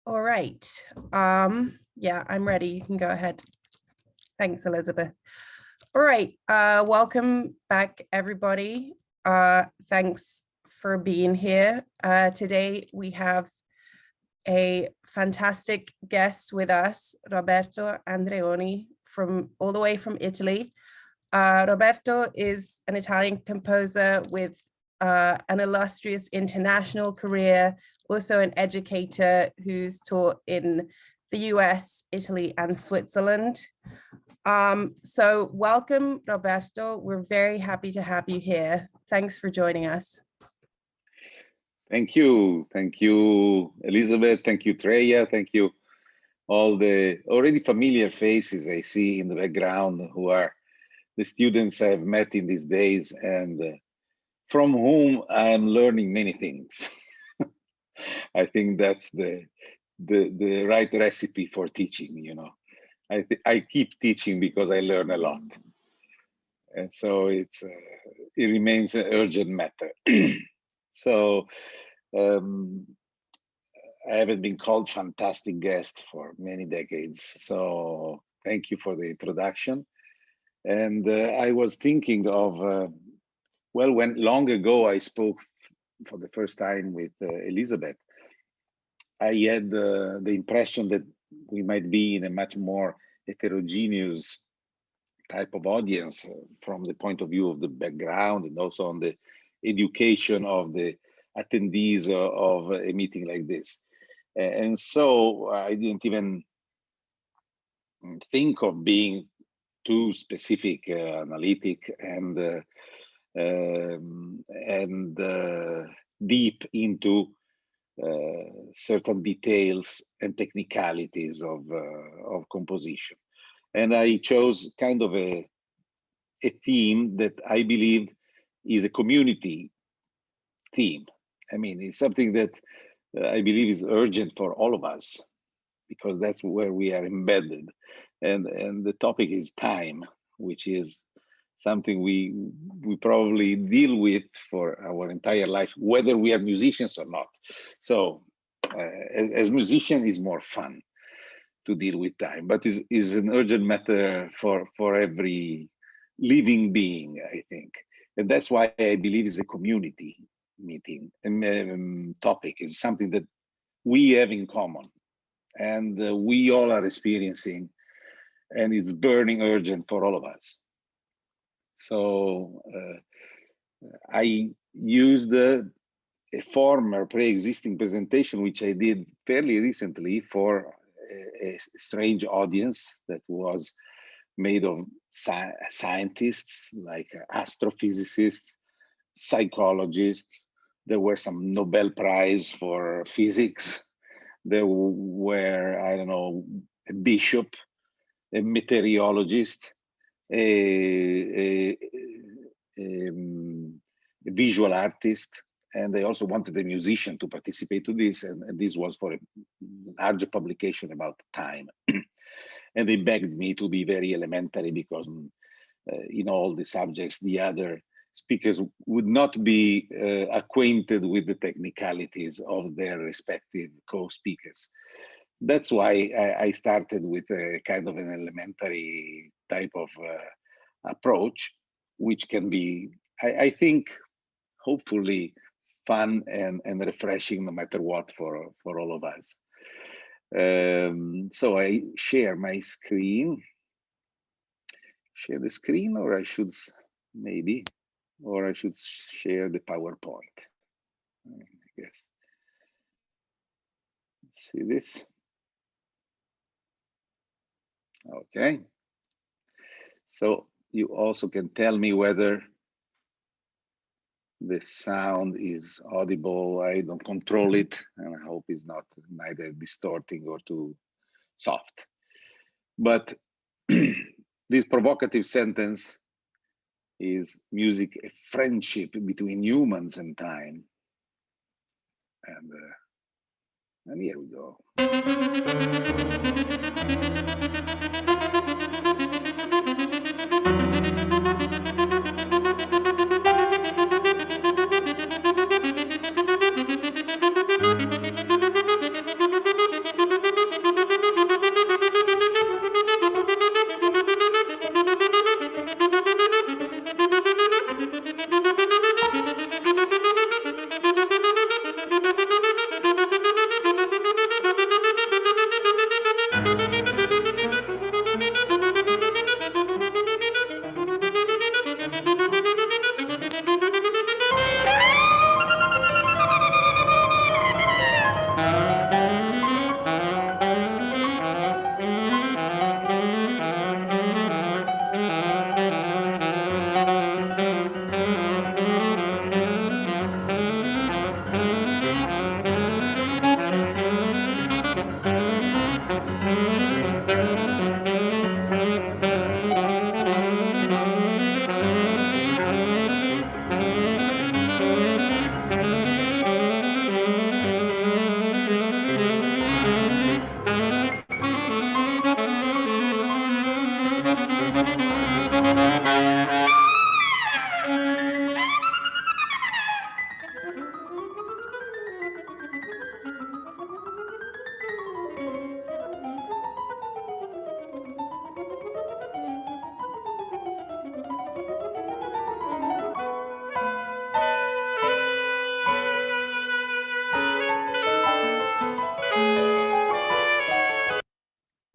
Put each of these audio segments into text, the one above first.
All right. Yeah, I'm ready. You can go ahead. Thanks, Elizabeth. All right. Welcome back, everybody. Thanks for being here. Today, we have a fantastic guest with us, Roberto Andreoni, from all the way from Italy. Roberto is an Italian composer with an illustrious international career, also an educator who's taught in the US, Italy, and Switzerland. So welcome, Roberto. We're very happy to have you here. Thanks for joining us. Thank you. Thank you, Elizabeth. Thank you, Treya. Thank you, all the already familiar faces I see in the background who are the students I've met in these days and from whom I'm learning many things. I think that's the right recipe for teaching, you know. I keep teaching because I learn a lot. And so it remains an urgent matter. So I haven't been called fantastic guest for many decades. So thank you for the introduction. And I was thinking of, well, when long ago I spoke for the first time with Elizabeth, I had the impression that we might be in a much more heterogeneous type of audience from the point of view of the background and also on the education of the attendees of a meeting like this. And so I didn't even think of being too specific, analytic, and deep into certain details and technicalities of composition. And I chose kind of a theme that I believed is a community theme. I mean, it's something that I believe is urgent for all of us because that's where we are embedded. And the topic is time, which is something we probably deal with for our entire life, whether we are musicians or not. So as musician is more fun to deal with time, but is an urgent matter for every living being, I think. And that's why I believe it's a community meeting topic. Is something that we have in common and we all are experiencing, and it's burning urgent for all of us. So I used a former pre-existing presentation, which I did fairly recently for a strange audience that was made of scientists, like astrophysicists, psychologists. There were some Nobel Prize for physics. There were, I don't know, a bishop, a meteorologist, a visual artist, and they also wanted a musician to participate to this, and this was for a larger publication about time. And they begged me to be very elementary because in all the subjects, the other speakers would not be acquainted with the technicalities of their respective co-speakers. That's why I started with a kind of an elementary type of approach, which can be, I think, hopefully fun and refreshing no matter what for all of us. So I share my screen. Share the screen, or I should maybe, or I should share the PowerPoint. I guess. See this? Okay. So you also can tell me whether the sound is audible. I don't control it, and I hope it's not neither distorting or too soft. But this provocative sentence is music, a friendship between humans and time. And here we go.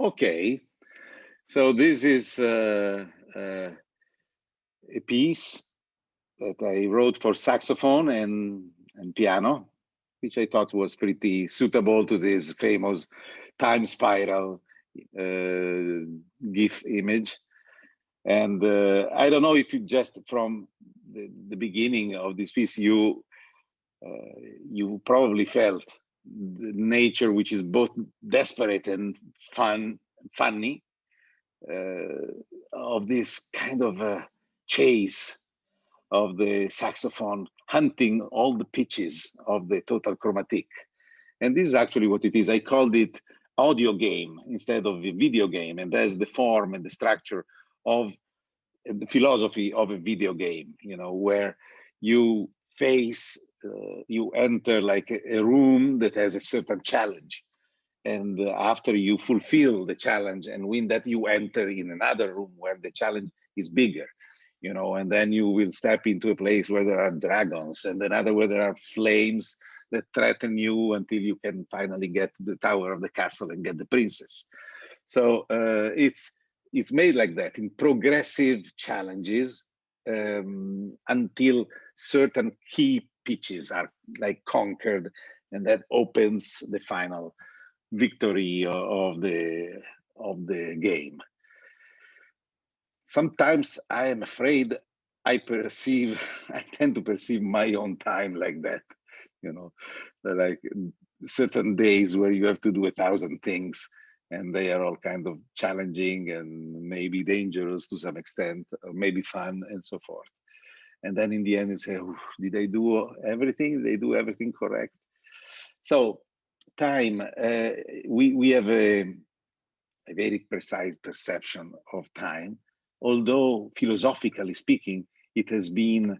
Okay, so this is a piece that I wrote for saxophone and piano, which I thought was pretty suitable to this famous time spiral GIF image. And I don't know if you just from the beginning of this piece, you probably felt the nature, which is both desperate and funny, of this kind of chase of the saxophone, hunting all the pitches of the total chromatic. And this is actually what it is. I called it audio game instead of a video game, and that's the form and the structure of the philosophy of a video game, you know, where you face, you enter like a room that has a certain challenge. And after you fulfill the challenge and win that, you enter in another room where the challenge is bigger, you know, and then you will step into a place where there are dragons, and another where there are flames that threaten you until you can finally get to the tower of the castle and get the princess. So it's made like that in progressive challenges until certain key pitches are like conquered, and that opens the final victory of the game. Sometimes I am afraid I tend to perceive my own time like that, you know, like certain days where you have to do 1,000 things, and they are all kind of challenging and maybe dangerous to some extent, or maybe fun and so forth. And then in the end, you say, did they do everything? Did they do everything correct? So time, we have a very precise perception of time, although philosophically speaking, it has been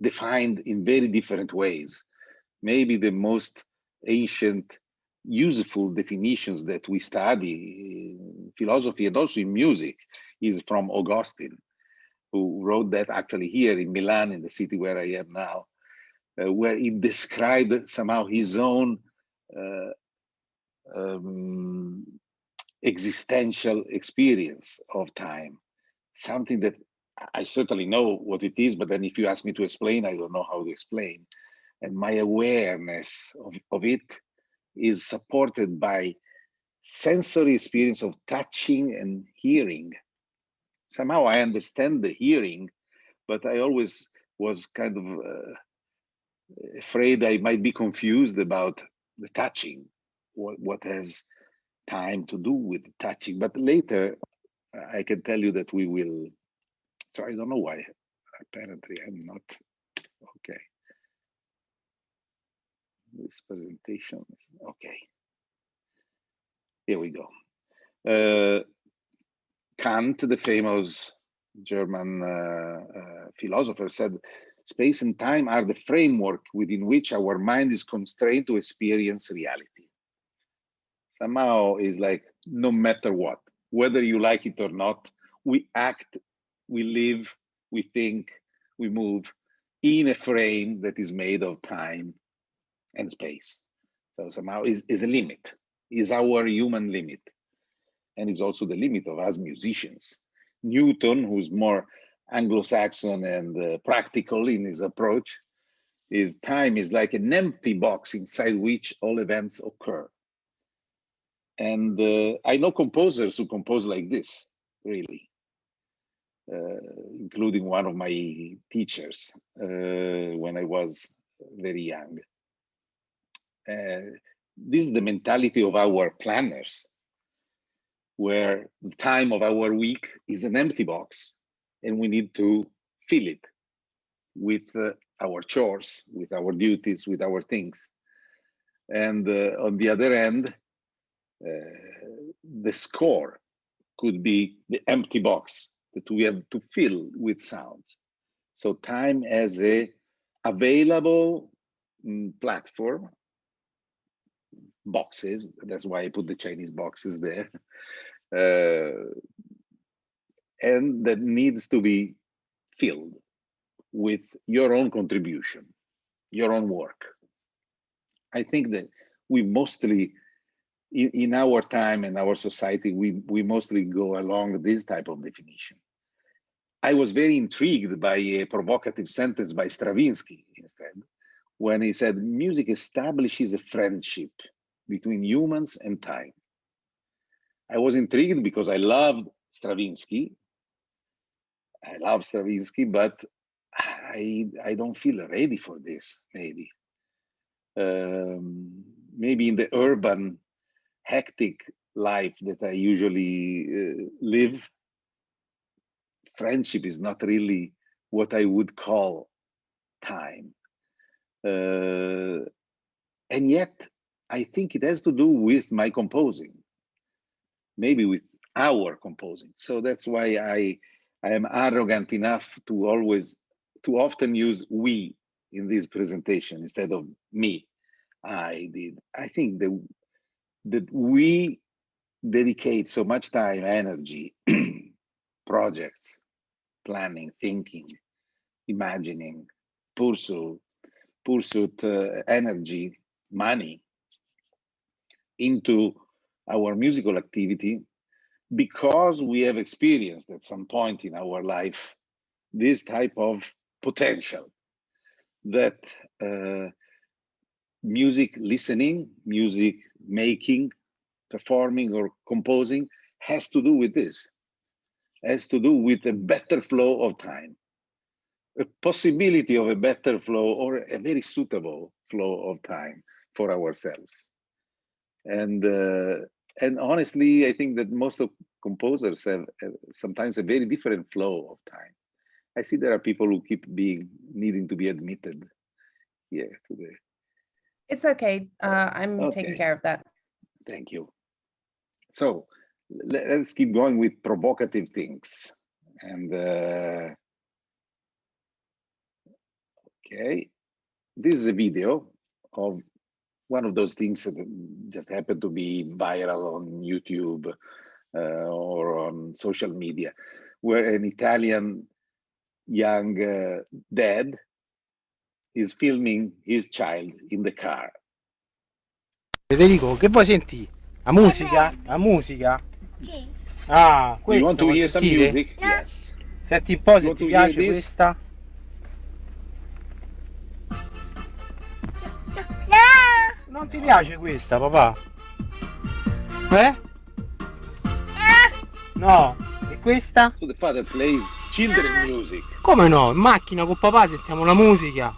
defined in very different ways. Maybe the most ancient, useful definitions that we study in philosophy and also in music is from Augustine, who wrote that actually here in Milan, in the city where I am now, where he described somehow his own existential experience of time, something that I certainly know what it is, but then if you ask me to explain, I don't know how to explain. And my awareness of it is supported by sensory experience of touching and hearing. Somehow I understand the hearing, but I always was kind of afraid I might be confused about the touching, what has time to do with touching. But later I can tell you that we will. So I don't know why. Apparently I'm not okay. This presentation is okay. Here we go. Kant, the famous German philosopher, said, space and time are the framework within which our mind is constrained to experience reality. Somehow is like, no matter what, whether you like it or not, we act, we live, we think, we move in a frame that is made of time and space. So somehow is a limit, is our human limit. And is also the limit of us musicians. Newton, who's more Anglo-Saxon and practical in his approach, is time is like an empty box inside which all events occur. And I know composers who compose like this, really, including one of my teachers when I was very young. This is the mentality of our planners, where the time of our week is an empty box and we need to fill it with our chores, with our duties, with our things. And on the other end, the score could be the empty box that we have to fill with sounds. So time as a available platform, boxes, that's why I put the Chinese boxes there, and that needs to be filled with your own contribution, your own work. I think that we mostly in our time and our society, we mostly go along this type of definition. I was very intrigued by a provocative sentence by Stravinsky instead, when he said, music establishes a friendship between humans and time. I was intrigued because I loved Stravinsky. I love Stravinsky, but I don't feel ready for this, maybe. Maybe in the urban, hectic life that I usually live, friendship is not really what I would call time. And yet, I think it has to do with my composing, maybe with our composing. So that's why I am arrogant enough to often use we in this presentation instead of me. I think that we dedicate so much time, energy, projects, planning, thinking, imagining, pursuit, energy, money into our musical activity because we have experienced at some point in our life this type of potential that music listening, music making, performing or composing has to do with this, has to do with a better flow of time, a possibility of a better flow or a very suitable flow of time for ourselves. And honestly, I think that most of composers have sometimes a very different flow of time. I see there are people who keep needing to be admitted here today. It's okay. I'm taking care of that. Thank you. So let's keep going with provocative things. And okay, this is a video of one of those things that just happened to be viral on YouTube or on social media, where an Italian young dad is filming his child in the car. Federico, che vuoi sentire? La musica? La musica? Sì. Ah, Do you want questa to vuoi hear some sentire? music? Yes. Senti un po' You se want ti to hear piace this? questa. No. Non ti piace questa, papà? Eh? No. E questa? So the father plays children music. Come no? In macchina con papà sentiamo la musica.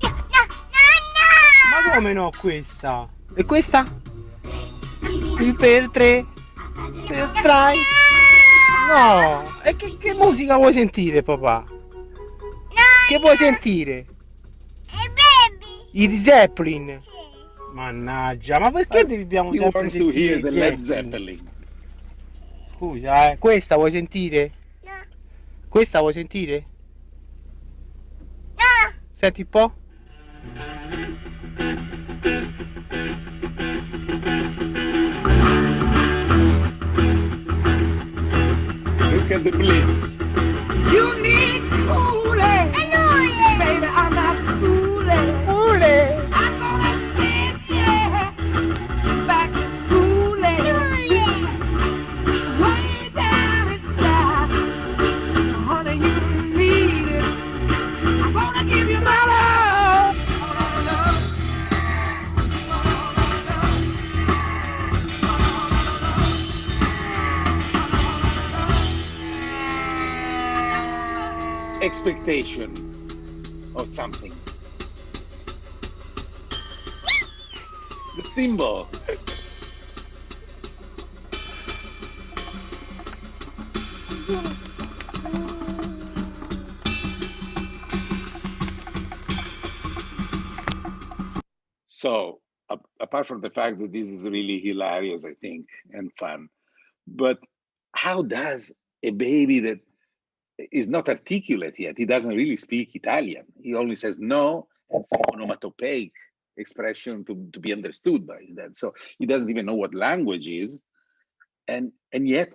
Ma come no questa? E questa? Per tre. Per tre. No. E che musica vuoi sentire, papà? Che vuoi sentire? I Zeppelin? Mannaggia, ma perché dobbiamo He sempre wants to hear sentire the i Led Zeppelin? Zeppelin. Scusa, questa vuoi sentire? No. Questa vuoi sentire? No. Senti un po'. Look at the bliss. You need fooling, baby, I'm not fooling, fooling. I'm gonna send you back to schooling, way down inside, honey, you need it. I'm gonna give you my love. Expectation of something. The symbol. So, apart from the fact that this is really hilarious, I think, and fun, but how does a baby that is not articulate yet, he doesn't really speak Italian, he only says no and some onomatopoeic expression to be understood by his dad, so he doesn't even know what language is, and yet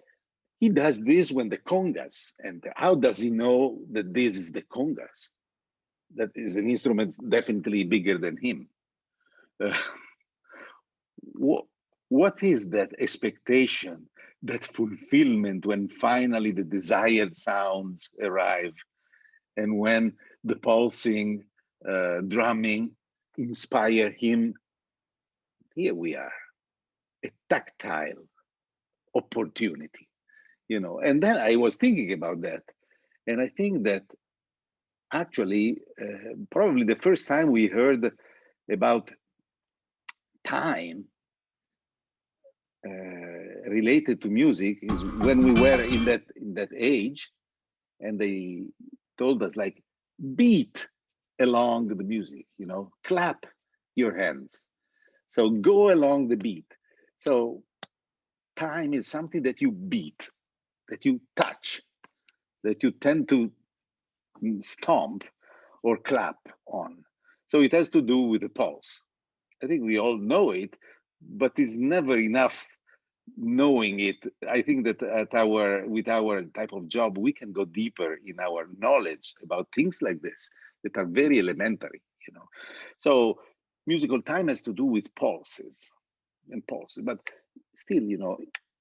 he does this when the congas, and how does he know that this is the congas? That is an instrument definitely bigger than him. what is that expectation, that fulfillment when finally the desired sounds arrive, and when the pulsing, drumming inspire him? Here we are, a tactile opportunity, you know. And then I was thinking about that, and I think that actually probably the first time we heard about time related to music is when we were in that age, and they told us, like, beat along the music, you know, clap your hands, so go along the beat. So time is something that you beat, that you touch, that you tend to stomp or clap on. So it has to do with the pulse. I think we all know it, but it's never enough knowing it. I think that with our type of job, we can go deeper in our knowledge about things like this that are very elementary, you know. So musical time has to do with pulses and pulses, but still, you know,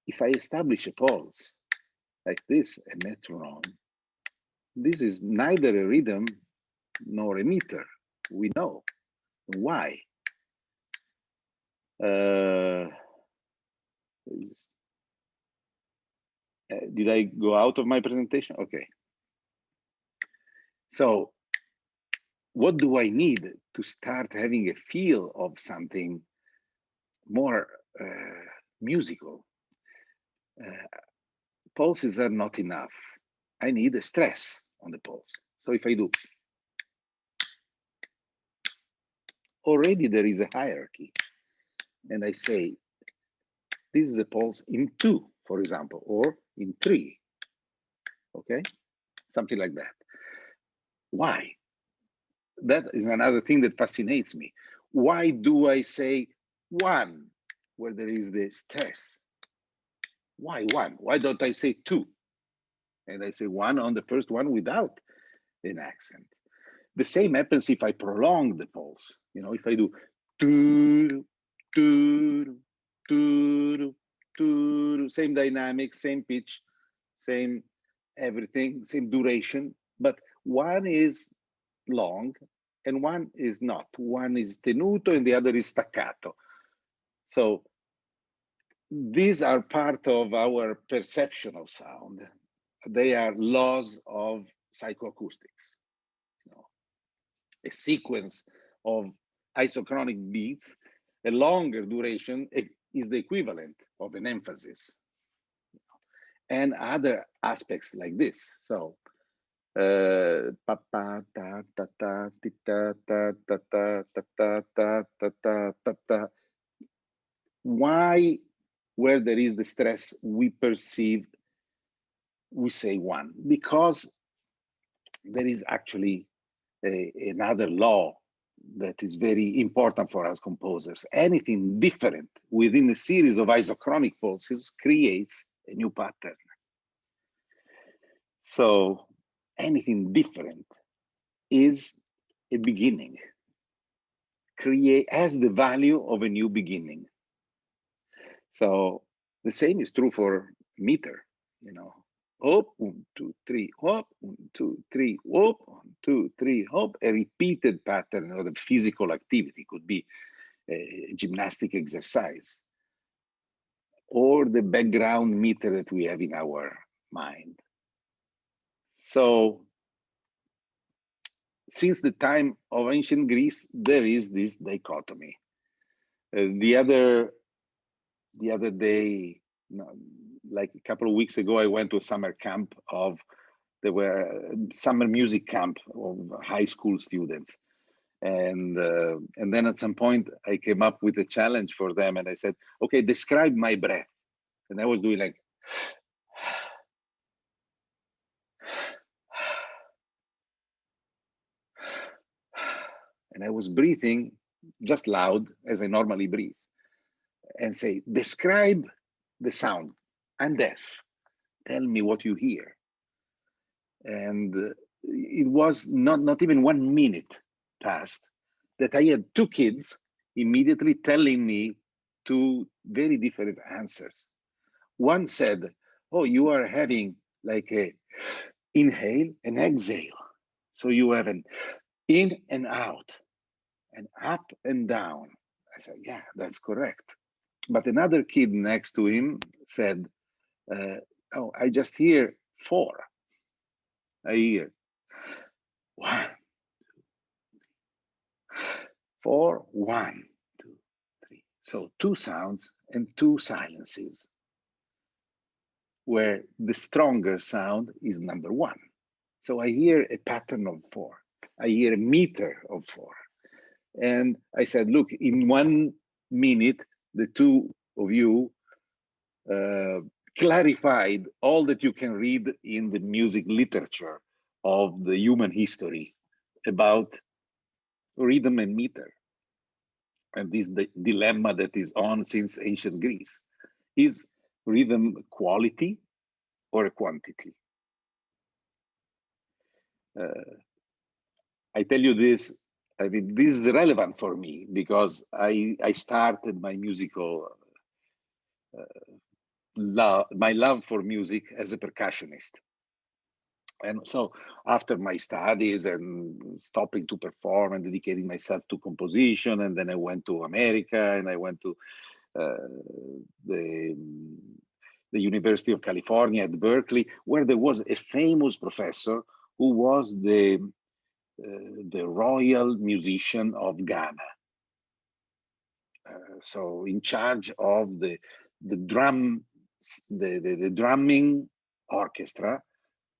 if I establish a pulse like this, a metronome, this is neither a rhythm nor a meter. We know why. Did I go out of my presentation? Okay. So what do I need to start having a feel of something more musical? Pulses are not enough. I need a stress on the pulse. So if I do, already there is a hierarchy. And I say, this is a pulse in 2, for example, or in 3, okay? Something like that. Why? That is another thing that fascinates me. Why do I say 1 where there is the stress? Why 1? Why don't I say 2? And I say 1 on the first one without an accent. The same happens if I prolong the pulse. You know, if I do doo, doo, doo, doo, same dynamic, same pitch, same everything, same duration, but one is long and one is not. One is tenuto and the other is staccato. So these are part of our perception of sound. They are laws of psychoacoustics. You know, a sequence of isochronic beats, a longer duration is the equivalent of an emphasis, and other aspects like this. So why, where there is the stress, we perceive, we say 1, because there is actually another law that is very important for us composers. Anything different within a series of isochronic pulses creates a new pattern. So anything different is a beginning, has the value of a new beginning. So the same is true for meter, you know. Hop, 1, 2, 3, hop, 1, 2, 3, hop, 1, 2, 3, hop. A repeated pattern of the physical activity could be a gymnastic exercise, or the background meter that we have in our mind. So since the time of ancient Greece, there is this dichotomy. The other day, like a couple of weeks ago, I went to a summer camp there were summer music camp of high school students. And then at some point I came up with a challenge for them, and I said, okay, describe my breath. And I was doing like, and I was breathing just loud as I normally breathe, and say, describe the sound. I'm deaf. Tell me what you hear. And it was not even 1 minute passed that I had 2 kids immediately telling me 2 very different answers. One said, oh, you are having like a inhale and exhale. So you have an in and out, and up and down. I said, yeah, that's correct. But another kid next to him said, oh, I just hear 4. I hear 1, 4, 1, 2, 3. So 2 sounds and 2 silences, where the stronger sound is number 1. So I hear a pattern of 4. I hear a meter of 4. And I said, look, in 1 minute, the 2 of you clarified all that you can read in the music literature of the human history about rhythm and meter. And this the dilemma that is on since ancient Greece. Is rhythm quality or a quantity? I tell you this, I mean, this is relevant for me because I started my musical my love for music as a percussionist. And so after my studies and stopping to perform and dedicating myself to composition, and then I went to America and I went to the University of California at Berkeley, where there was a famous professor who was the royal musician of Ghana. So in charge of the drumming orchestra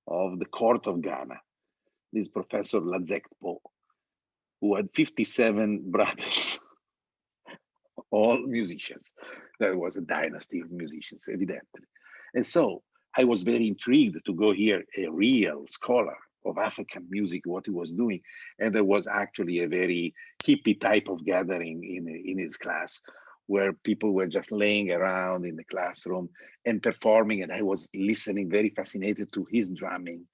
of the court of Ghana, this Professor Lazekpo, who had 57 brothers, all musicians. There was a dynasty of musicians, evidently. And so I was very intrigued to go hear a real scholar of African music, what he was doing. And there was actually a very hippie type of gathering in his class, where people were just laying around in the classroom and performing. And I was listening, very fascinated to his drumming.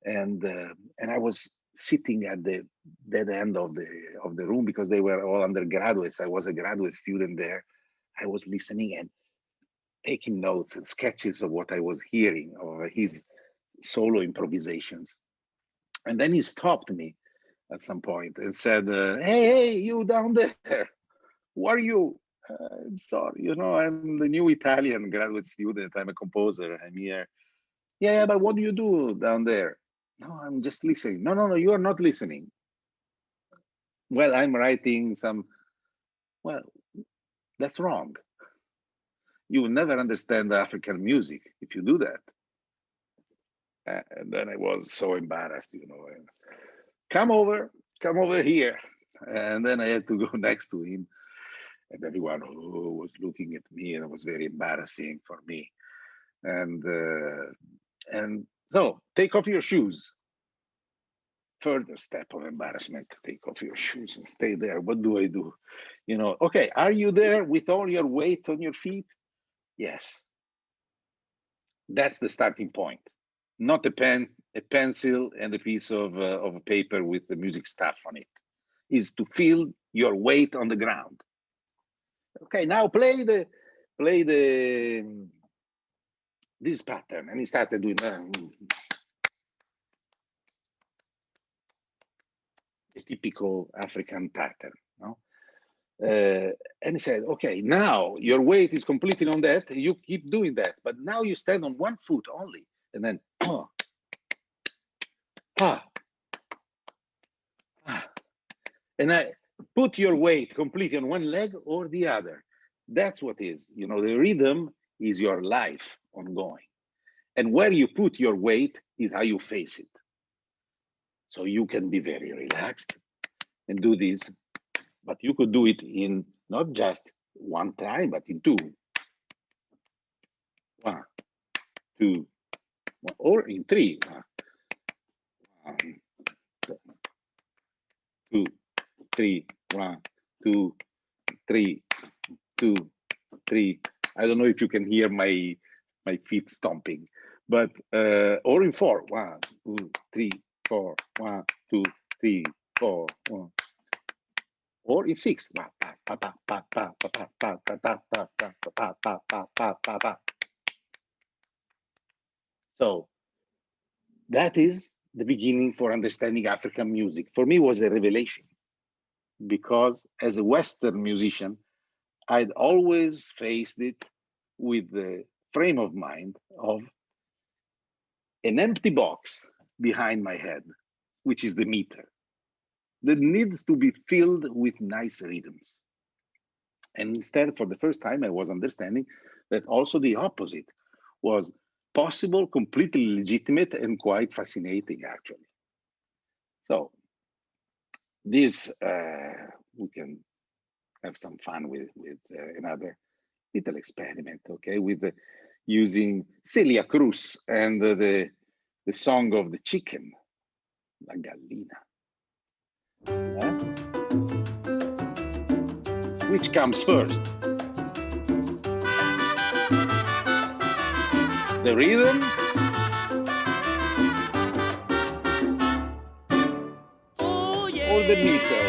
And I was sitting at the dead end of the room because they were all undergraduates. I was a graduate student there. I was listening and taking notes and sketches of what I was hearing, of his solo improvisations. And then he stopped me at some point and said, hey, you down there, who are you? I'm sorry, you know, I'm the new Italian graduate student. I'm a composer. I'm here. Yeah, but what do you do down there? No, I'm just listening. No, you are not listening. Well, I'm writing some. Well, that's wrong. You will never understand African music if you do that. And then I was so embarrassed, you know. And, come over here. And then I had to go next to him. And everyone was looking at me, and it was very embarrassing for me. And so take off your shoes. Further step of embarrassment, take off your shoes and stay there. What do I do? You know, okay, are you there with all your weight on your feet? Yes. That's the starting point. Not a pen, a pencil, and a piece of paper with the music stuff on it. Is to feel your weight on the ground. Okay, now play this pattern. And he started doing a typical African pattern, no? And he said, okay, now your weight is completely on that. You keep doing that, but now you stand on one foot only. And then, and I put your weight completely on one leg or the other. That's what is, you know, the rhythm is your life ongoing. And where you put your weight is how you face it. So you can be very relaxed and do this, but you could do it in not just one time, but in 2. 1, 2, or in 3. 1, 2, 3, 1, 2, 3, 2, 3. I don't know if you can hear my feet stomping, but or in 4. 1, 2, 3, 4. 1, 2, 3, 4. 1. or in 6. So that is the beginning for understanding African music. For me, it was a revelation, because as a Western musician, I'd always faced it with the frame of mind of an empty box behind my head, which is the meter, that needs to be filled with nice rhythms. And instead, for the first time, I was understanding that also the opposite was possible, completely legitimate, and quite fascinating, actually. So this, we can have some fun with another little experiment, okay, with using Celia Cruz and the song of the chicken, La Gallina. Which comes first? The rhythm or the meter?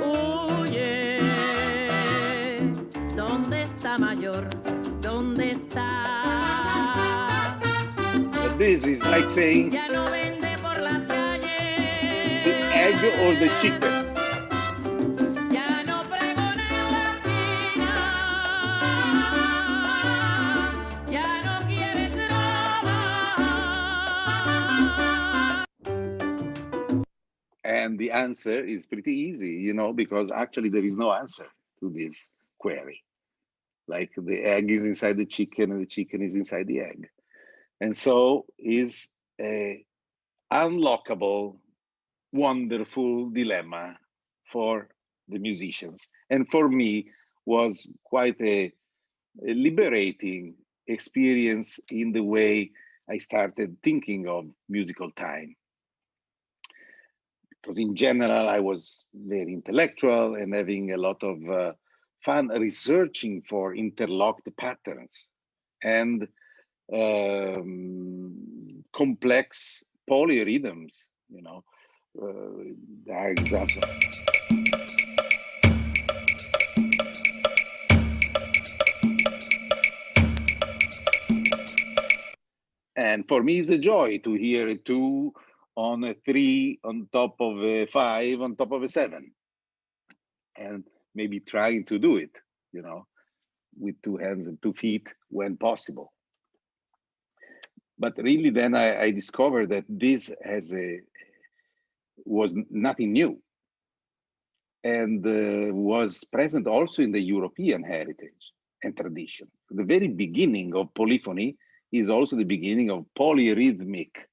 Oye, ¿dónde está mayor? ¿Dónde está? This is like saying Ya no vende por las calles. the egg or the chicken. Ya no pregona en la esquina. Ya no quiere trabajar. And the answer is pretty easy, you know, because actually there is no answer to this query. Like the egg is inside the chicken and the chicken is inside the egg. And so is a unlockable, wonderful dilemma for the musicians. And for me was quite a liberating experience in the way I started thinking of musical time. Because in general, I was very intellectual and having a lot of fun researching for interlocked patterns and complex polyrhythms, you know. There are examples. And for me, it's a joy to hear a 2 on a 3 on top of a 5 on top of a 7, and maybe trying to do it, you know, with 2 hands and 2 feet when possible. But really, then I discovered that this was nothing new, and was present also in the European heritage and tradition. The very beginning of polyphony is also the beginning of polyrhythmic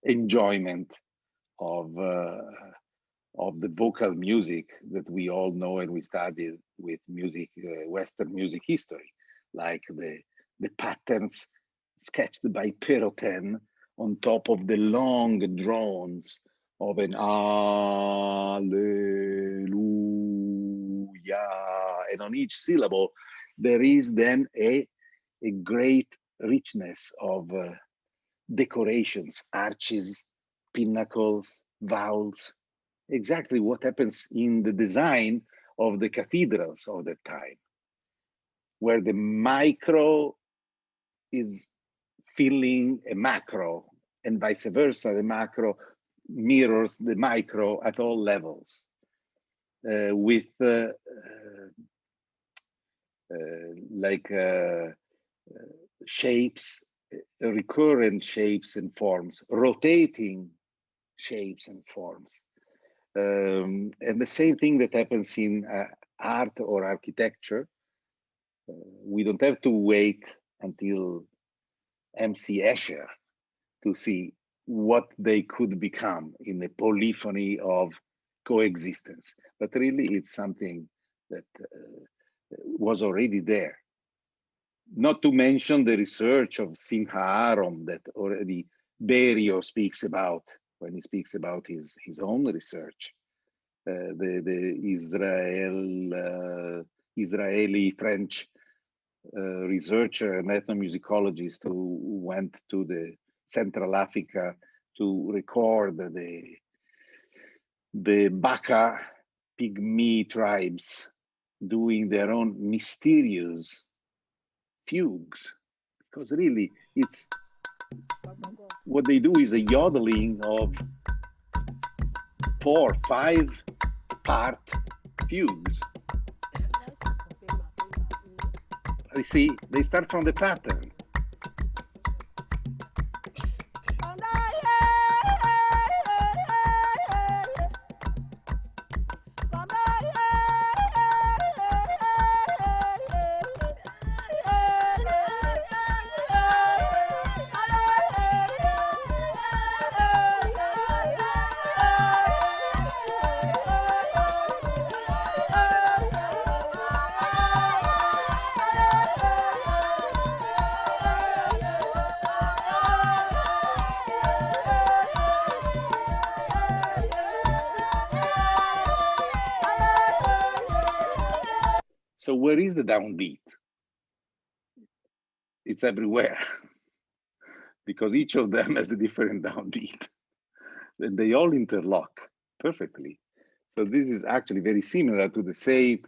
enjoyment of the vocal music that we all know and we studied with music, Western music history, like the patterns sketched by Perrotin on top of the long drones of an Alleluia, and on each syllable there is then a great richness of decorations, arches, pinnacles, vowels, exactly what happens in the design of the cathedrals of that time, where the micro is filling a macro and vice versa. The macro mirrors the micro at all levels, with shapes, recurrent shapes and forms, rotating shapes and forms. And the same thing that happens in art or architecture. We don't have to wait until MC Escher to see what they could become in the polyphony of coexistence. But really, it's something that was already there. Not to mention the research of Simha Aron that already Berio speaks about when he speaks about his own research. The Israeli French researcher and ethnomusicologist who went to the Central Africa to record the Baka pygmy tribes doing their own mysterious fugues, because really it's what they do is a yodeling of 4, 5 part fugues. You see, they start from the pattern. So where is the downbeat? It's everywhere because each of them has a different downbeat and they all interlock perfectly. So this is actually very similar to the same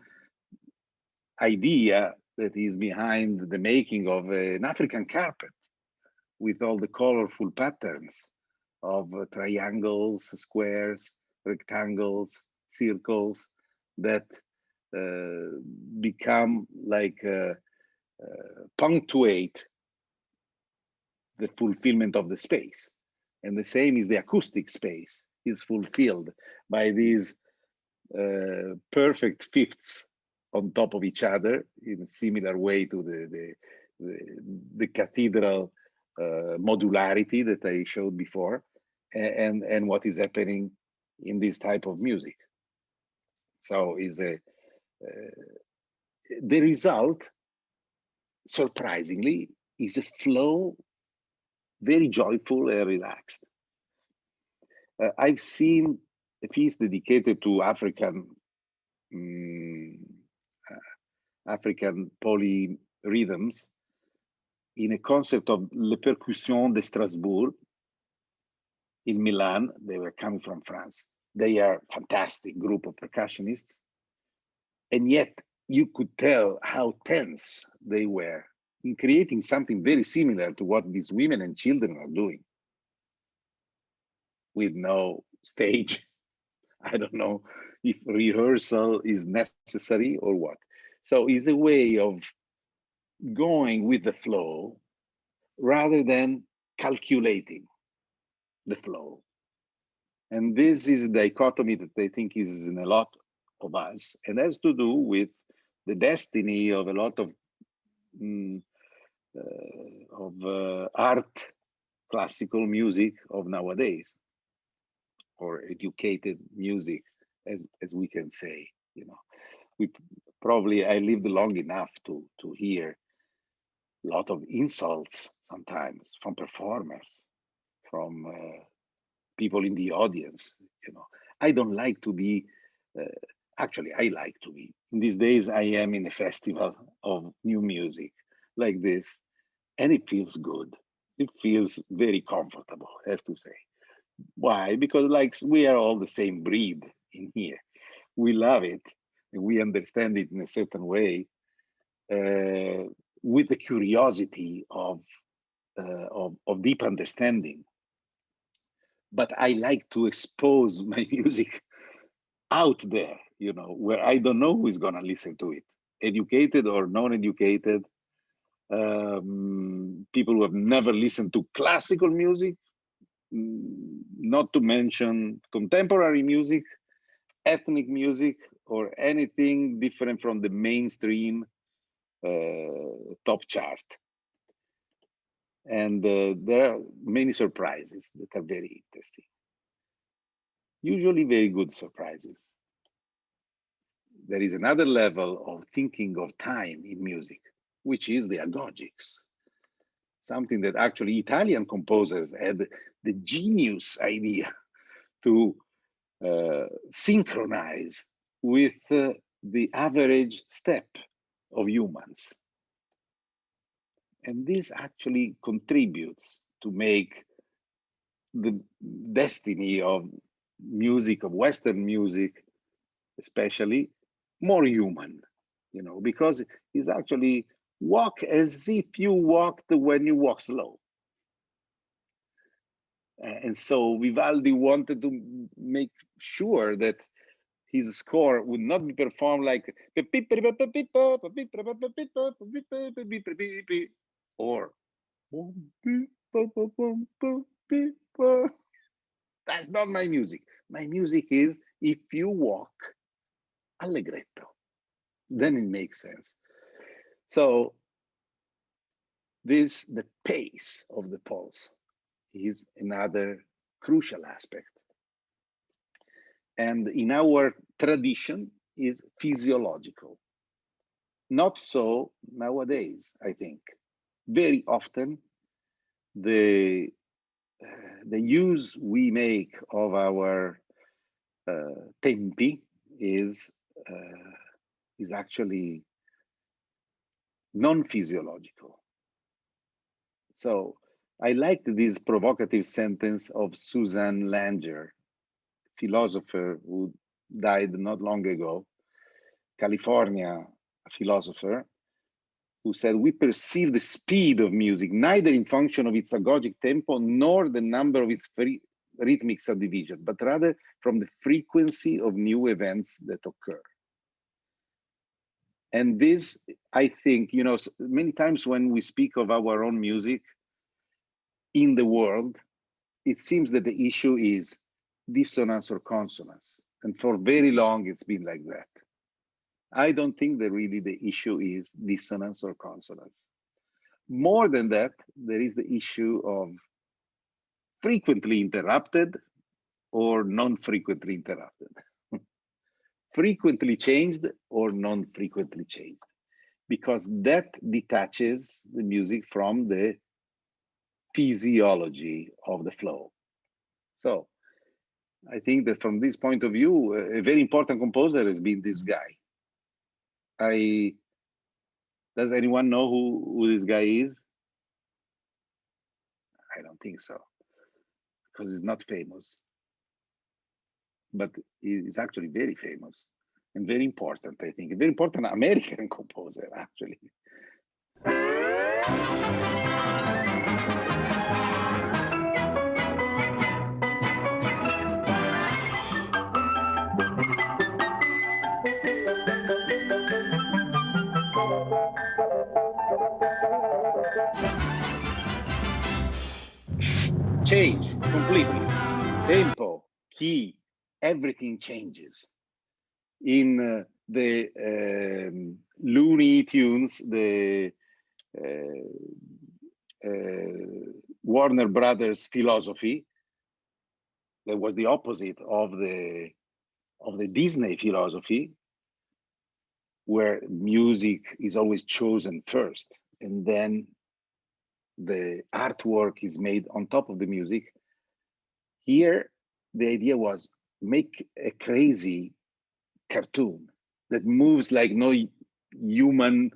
idea that is behind the making of an African carpet with all the colorful patterns of triangles, squares, rectangles, circles that become like punctuate the fulfillment of the space. And the same is the acoustic space is fulfilled by these perfect fifths on top of each other in a similar way to the cathedral modularity that I showed before, and what is happening in this type of music. So is the result, surprisingly, is a flow, very joyful and relaxed. I've seen a piece dedicated to African polyrhythms in a concept of Le Percussions de Strasbourg in Milan. They were coming from France. They are a fantastic group of percussionists. And yet you could tell how tense they were in creating something very similar to what these women and children are doing with no stage. I don't know if rehearsal is necessary or what. So it's a way of going with the flow rather than calculating the flow. And this is a dichotomy that I think is in a lot of us and has to do with the destiny of a lot of art, classical music of nowadays, or educated music, as we can say. You know, I lived long enough to hear a lot of insults sometimes from performers, from people in the audience. You know, I don't like to be. Actually, I like to be. In these days, I am in a festival of new music like this, and it feels good. It feels very comfortable, I have to say. Why? Because like we are all the same breed in here. We love it, and we understand it in a certain way, with the curiosity of deep understanding. But I like to expose my music out there, you know, where I don't know who is going to listen to it, educated or non-educated, people who have never listened to classical music, not to mention contemporary music, ethnic music, or anything different from the mainstream top chart. And there are many surprises that are very interesting. Usually very good surprises. There is another level of thinking of time in music, which is the agogics. Something that actually Italian composers had the genius idea to synchronize with the average step of humans. And this actually contributes to make the destiny of music, of Western music, especially, more human, you know, because it's actually walk as if you walked when you walk slow. And so Vivaldi wanted to make sure that his score would not be performed like or that's not my music. My music is if you walk allegretto, then it makes sense. So the pace of the pulse is another crucial aspect. And in our tradition is physiological. Not so nowadays, I think. Very often, the use we make of our tempi is actually non-physiological. So I liked this provocative sentence of Suzanne Langer, philosopher who died not long ago, California philosopher, who said, we perceive the speed of music neither in function of its agogic tempo nor the number of its rhythmic subdivision, but rather from the frequency of new events that occur. And this, I think, you know, many times when we speak of our own music in the world, it seems that the issue is dissonance or consonance. And for very long, it's been like that. I don't think that really the issue is dissonance or consonance. More than that, there is the issue of frequently interrupted or non-frequently interrupted. Frequently changed or non-frequently changed, because that detaches the music from the physiology of the flow. So I think that from this point of view, a very important composer has been this guy. Does anyone know who this guy is? I don't think so, because he's not famous. But he's actually very famous and very important, I think. A very important American composer, actually. Change completely. Tempo, key, everything changes. In the Looney Tunes, the Warner Brothers philosophy, that was the opposite of the Disney philosophy, where music is always chosen first, and then the artwork is made on top of the music. Here, the idea was make a crazy cartoon that moves like no human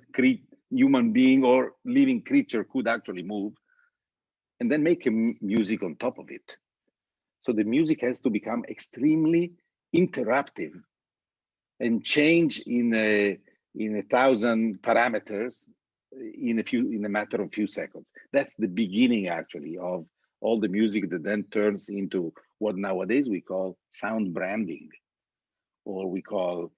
being or living creature could actually move, and then make a music on top of it. So the music has to become extremely interruptive and change in a 1,000 parameters in a matter of few seconds. That's the beginning, actually, of all the music that then turns into what nowadays we call sound branding, or we call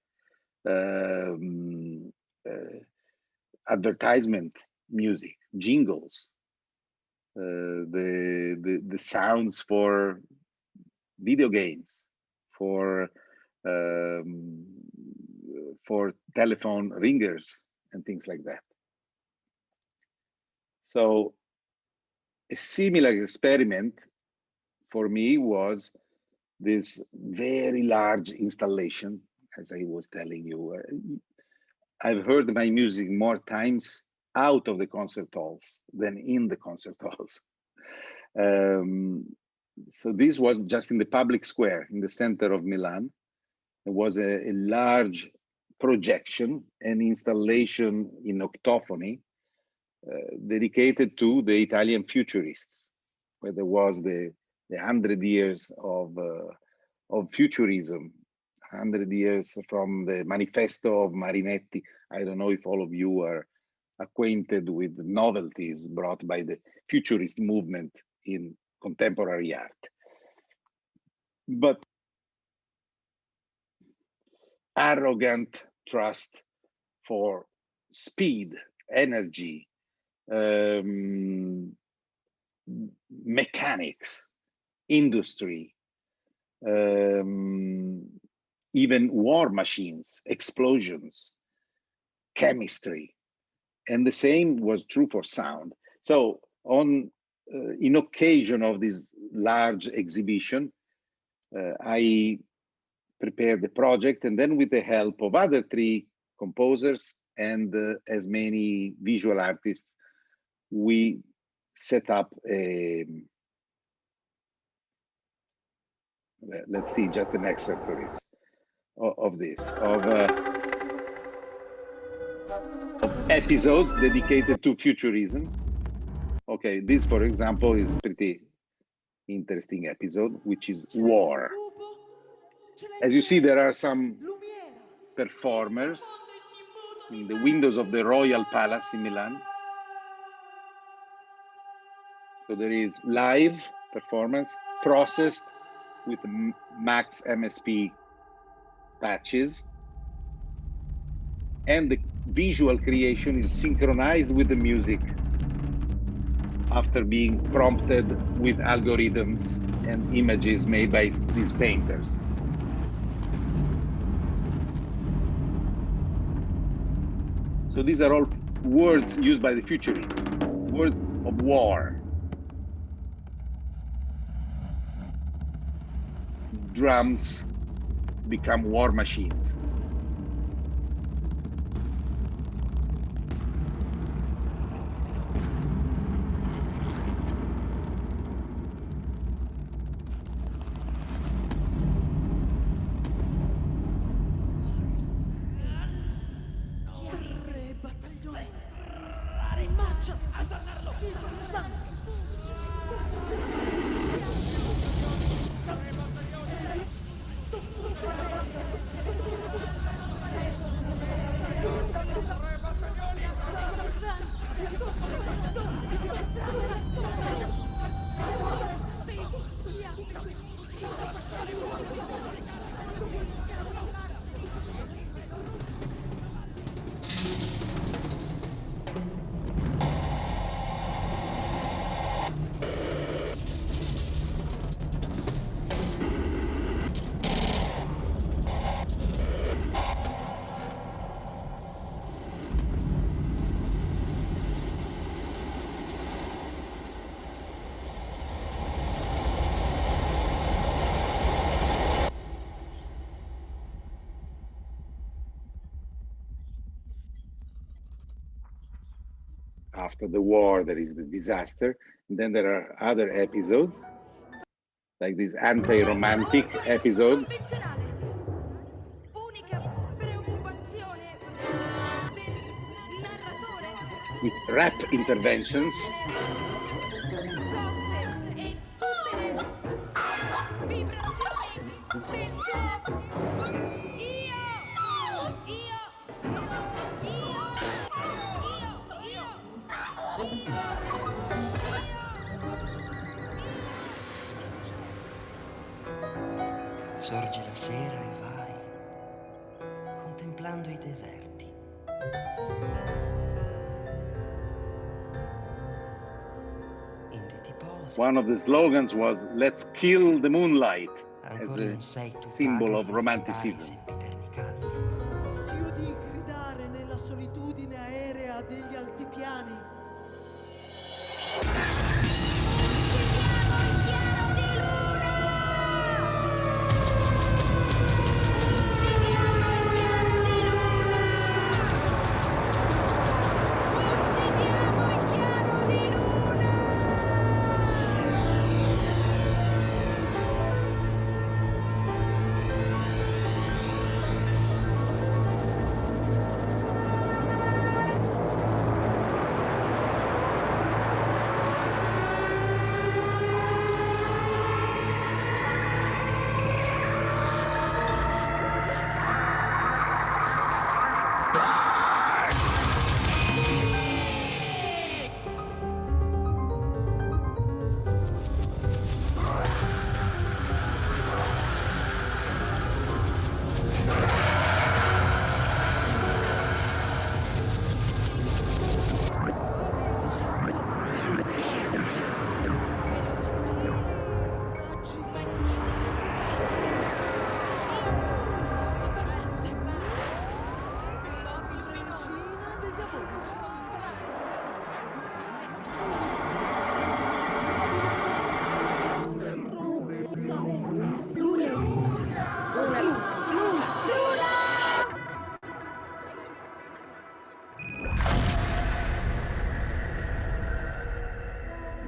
advertisement music, jingles, the sounds for video games, for telephone ringers and things like that. So a similar experiment for me was this very large installation, as I was telling you. I've heard my music more times out of the concert halls than in the concert halls. So this was just in the public square in the center of Milan. It was a large projection and installation in octophony dedicated to the Italian futurists, where there was the 100 years of of futurism, 100 years from the manifesto of Marinetti. I don't know if all of you are acquainted with the novelties brought by the futurist movement in contemporary art. But arrogant trust for speed, energy, mechanics, industry, even war machines, explosions, chemistry. And the same was true for sound. So in occasion of this large exhibition, I prepared the project, and then with the help of other 3 composers and as many visual artists, we set up a, let's see, just an excerpt of this, of episodes dedicated to futurism. Okay, this, for example, is pretty interesting episode, which is war. As you see, there are some performers in the windows of the Royal Palace in Milan. So there is live performance processed with max MSP patches, and the visual creation is synchronized with the music after being prompted with algorithms and images made by these painters. So these are all words used by the futurists, words of war. Drums become war machines. After the war, there is the disaster. And then there are other episodes, like this anti-romantic episode, with rap interventions. Sorgi la sera e vai, contemplando i deserti. In dei tiposi, One of the slogans was, "Let's kill the moonlight," as ancora a non sei tu symbol paga of di romanticism. sempiterni calmi. Si udì gridare nella solitudine aerea degli altipiani.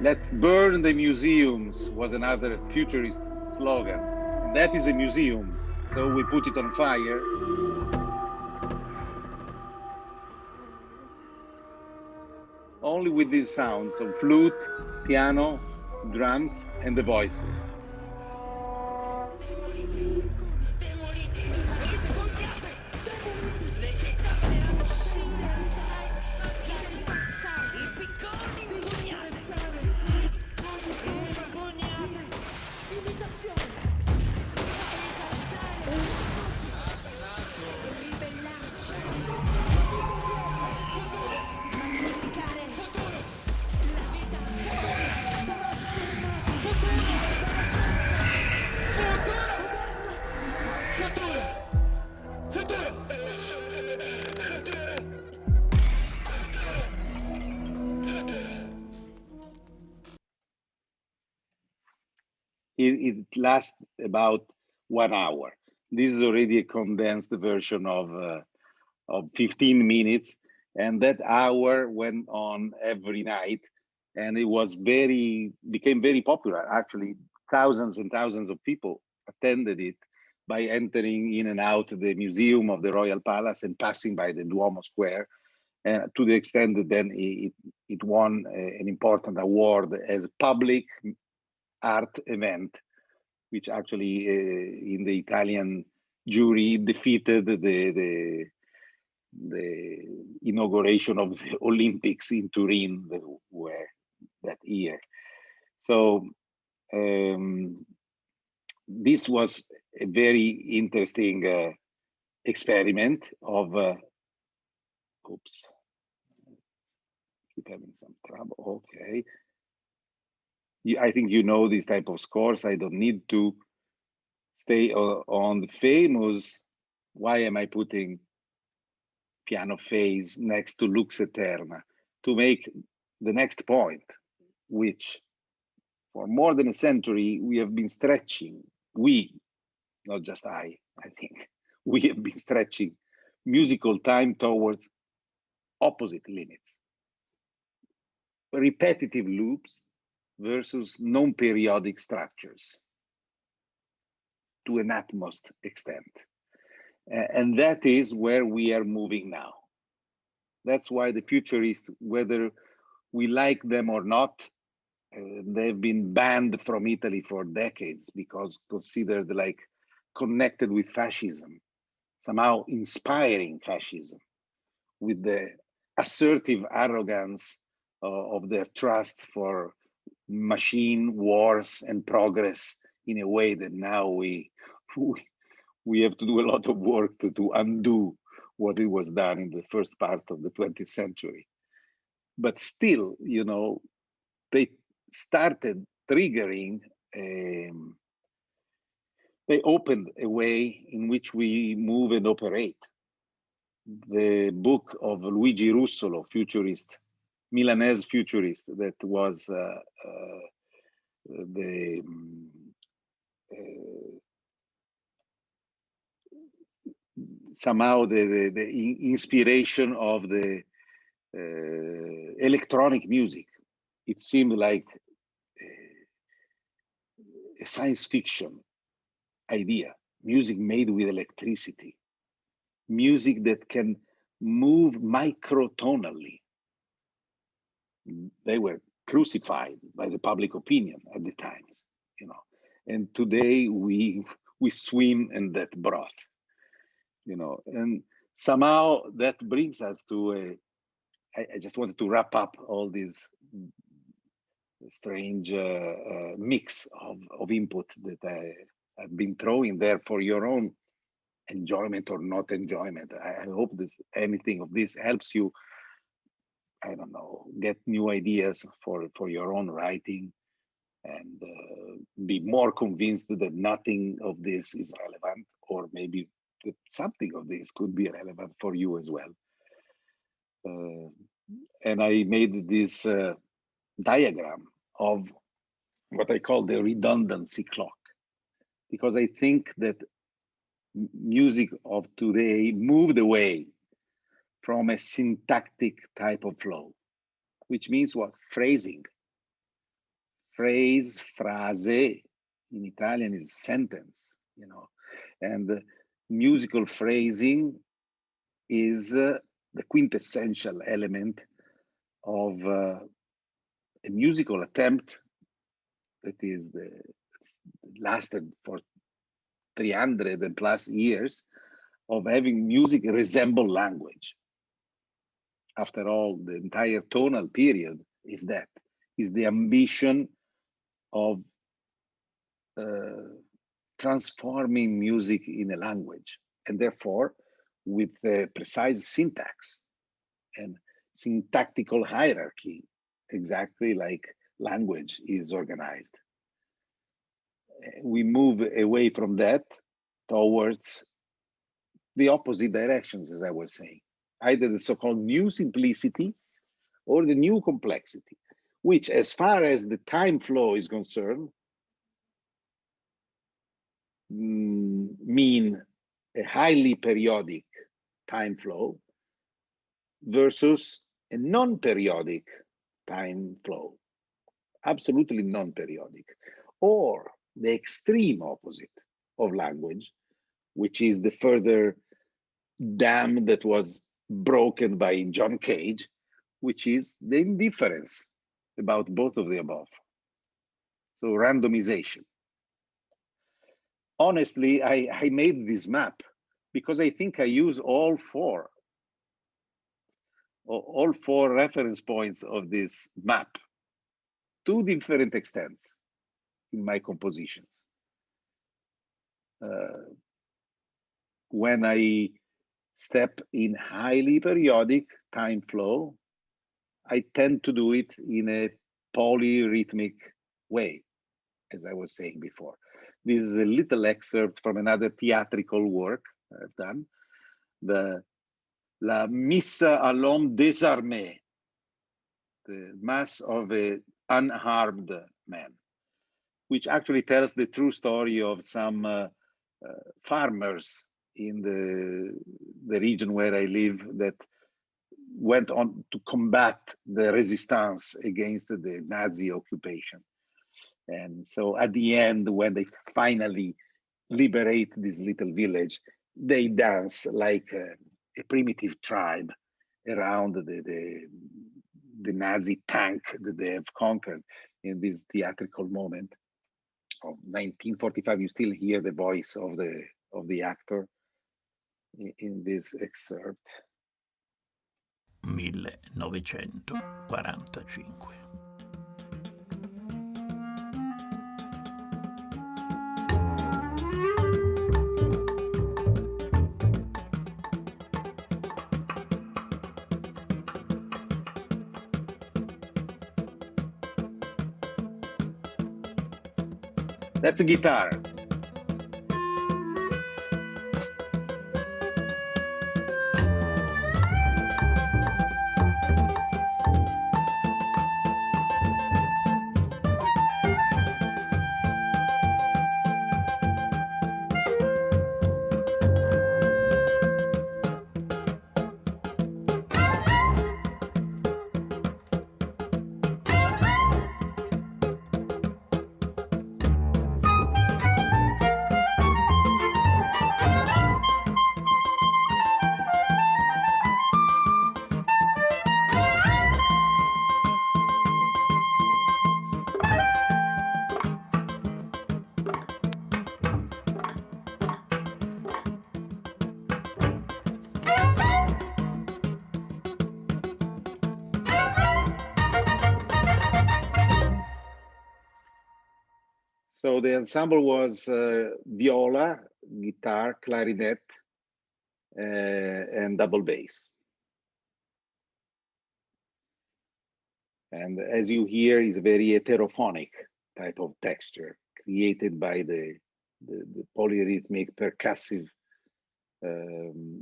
Let's burn the museums was another futurist slogan. And that is a museum. So we put it on fire. Only with these sounds of flute, piano, drums, and the voices. It lasts about 1 hour. This is already a condensed version of 15 minutes, and that hour went on every night, and it was became very popular. Actually, thousands and thousands of people attended it by entering in and out the museum of the Royal Palace and passing by the Duomo Square, to the extent that then it won an important award as a public art event, which actually in the Italian jury defeated the inauguration of the Olympics in Turin where that year. So this was a very interesting experiment of oops, keep having some trouble. Okay. I think you know these type of scores. I don't need to stay on the famous. Why am I putting piano phase next to Lux Eterna? To make the next point, which for more than a century, we have been stretching. We, not just I think, we have been stretching musical time towards opposite limits. Repetitive loops versus non-periodic structures to an utmost extent. And that is where we are moving now. That's why the futurists, whether we like them or not, they've been banned from Italy for decades because considered like connected with fascism, somehow inspiring fascism with the assertive arrogance of their trust for machine wars and progress in a way that now we have to do a lot of work to undo what it was done in the first part of the 20th century. But still, you know, they started triggering, they opened a way in which we move and operate. The book of Luigi Russolo, futurist, Milanese futurist, that was somehow the inspiration of the electronic music. It seemed like a science fiction idea, music made with electricity, music that can move microtonally. They were crucified by the public opinion at the times, you know. And today we swim in that broth, you know. And somehow that brings us to I just wanted to wrap up all these strange mix of input that I've been throwing there for your own enjoyment or not enjoyment. I hope this anything of this helps you, I don't know, get new ideas for your own writing and be more convinced that nothing of this is relevant, or maybe that something of this could be relevant for you as well. And I made this diagram of what I call the redundancy clock, because I think that music of today moved away from a syntactic type of flow, which means what? Phrasing. phrase, frase, in Italian is sentence, you know, and musical phrasing is the quintessential element of a musical attempt that is lasted for 300 and plus years of having music resemble language. After all, the entire tonal period is the ambition of transforming music in a language, and therefore with a precise syntax and syntactical hierarchy, exactly like language is organized. We move away from that towards the opposite directions, as I was saying, either the so-called new simplicity or the new complexity, which, as far as the time flow is concerned, mean a highly periodic time flow versus a non-periodic time flow, absolutely non-periodic, or the extreme opposite of language, which is the further dam that was broken by John Cage, which is the indifference about both of the above. So randomization. Honestly, I made this map because I think I use all four reference points of this map to different extents in my compositions. When I step in highly periodic time flow, I tend to do it in a polyrhythmic way, as I was saying before. This is a little excerpt from another theatrical work I've done, the La Missa à l'homme désarmé, the Mass of an Unarmed Man, which actually tells the true story of some farmers in the region where I live that went on to combat the resistance against the Nazi occupation. And so at the end, when they finally liberate this little village, they dance like a primitive tribe around the Nazi tank that they have conquered in this theatrical moment of 1945. You still hear the voice of the actor in this excerpt. 1945. That's a guitar. So the ensemble was viola, guitar, clarinet, and double bass. And as you hear, it's a very heterophonic type of texture created by the polyrhythmic percussive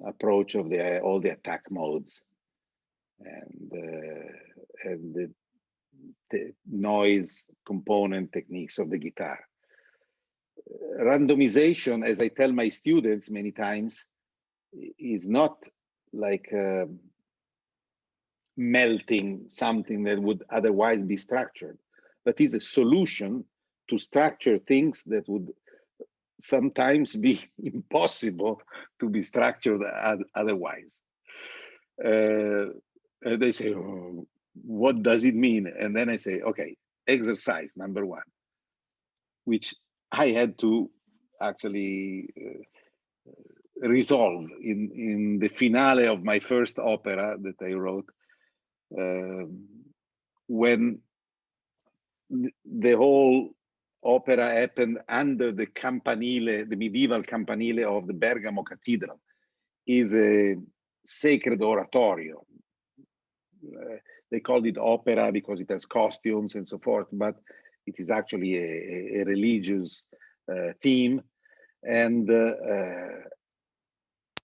approach of all the attack modes and the noise component techniques of the guitar. Randomization, as I tell my students many times, is not like melting something that would otherwise be structured, but is a solution to structure things that would sometimes be impossible to be structured otherwise. And they say, oh, what does it mean? And then I say, okay, exercise number one, which I had to actually resolve in the finale of my first opera that I wrote, when the whole opera happened under the campanile, the medieval campanile of the Bergamo Cathedral. Is a sacred oratorio. They called it opera because it has costumes and so forth, but it is actually a religious theme. And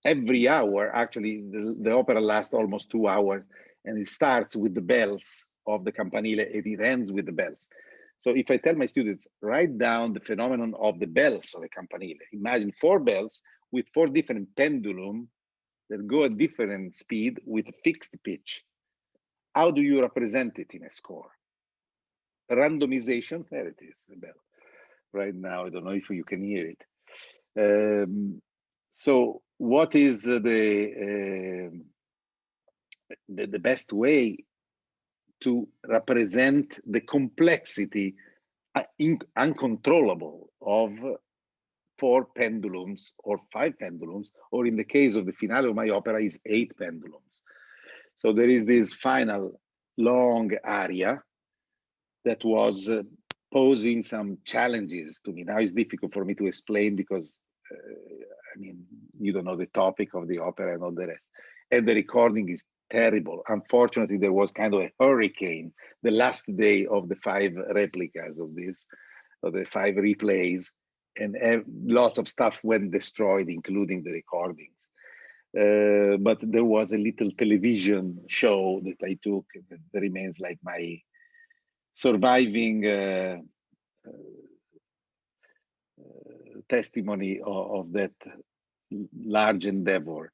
every hour, actually, the opera lasts almost 2 hours, and it starts with the bells of the campanile and it ends with the bells. So if I tell my students, write down the phenomenon of the bells of the campanile, imagine 4 bells with 4 different pendulum that go at different speed with a fixed pitch. How do you represent it in a score? Randomization, there it is, the bell. Right now, I don't know if you can hear it. So what is the best way to represent the complexity uncontrollable of 4 pendulums or 5 pendulums, or in the case of the finale of my opera is 8 pendulums. So there is this final long aria that was posing some challenges to me. Now it's difficult for me to explain because I mean, you don't know the topic of the opera and all the rest. And the recording is terrible. Unfortunately, there was kind of a hurricane the last day of the 5 replicas of this, of the 5 replays, and lots of stuff went destroyed, including the recordings. But there was a little television show that I took that remains like my surviving testimony of that large endeavor.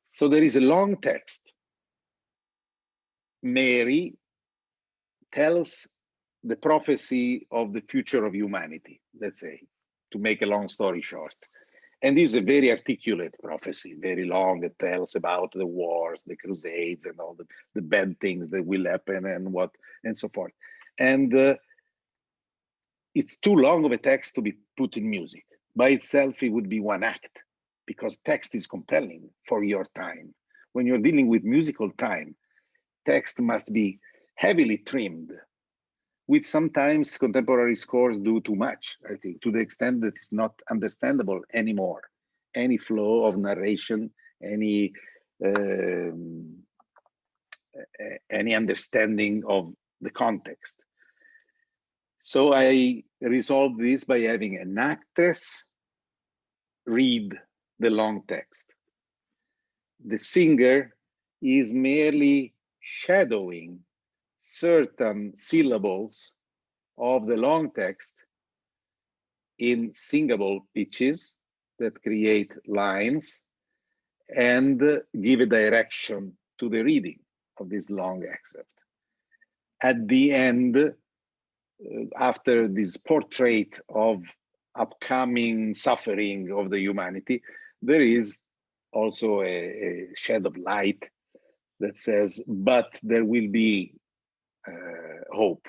So there is a long text. Mary tells the prophecy of the future of humanity, let's say, to make a long story short. And this is a very articulate prophecy, very long. It tells about the wars, the crusades, and all the bad things that will happen and what, and so forth. And it's too long of a text to be put in music. By itself, it would be 1 act, because text is compelling for your time. When you're dealing with musical time, text must be heavily trimmed, which sometimes contemporary scores do too much, I think, to the extent that it's not understandable anymore. Any flow of narration, any understanding of the context. So I resolved this by having an actress read the long text. The singer is merely shadowing certain syllables of the long text in singable pitches that create lines and give a direction to the reading of this long excerpt. At the end, after this portrait of upcoming suffering of the humanity, there is also a shed of light that says, but there will be hope.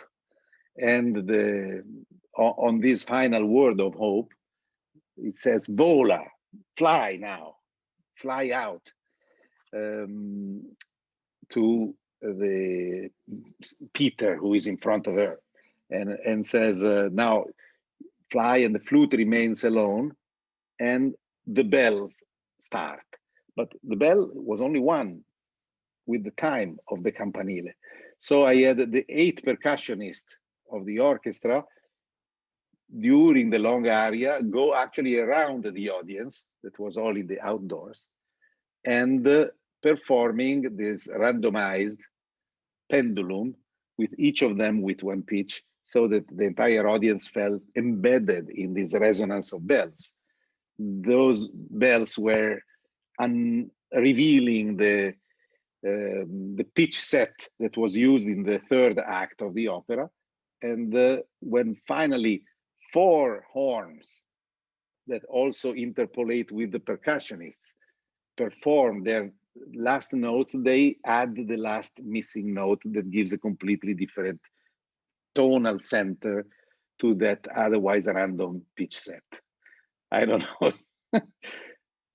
And on this final word of hope, it says, vola, fly now, fly out, to the Peter, who is in front of her, and says, now fly, and the flute remains alone, and the bells start. But the bell was only one with the time of the campanile. So I had the 8 percussionists of the orchestra during the long aria go actually around the audience that was all in the outdoors, and performing this randomized pendulum with each of them with 1 pitch, so that the entire audience felt embedded in this resonance of bells. Those bells were revealing the pitch set that was used in the 3rd act of the opera, And when finally 4 horns that also interpolate with the percussionists perform their last notes, they add the last missing note that gives a completely different tonal center to that otherwise random pitch set. I don't know.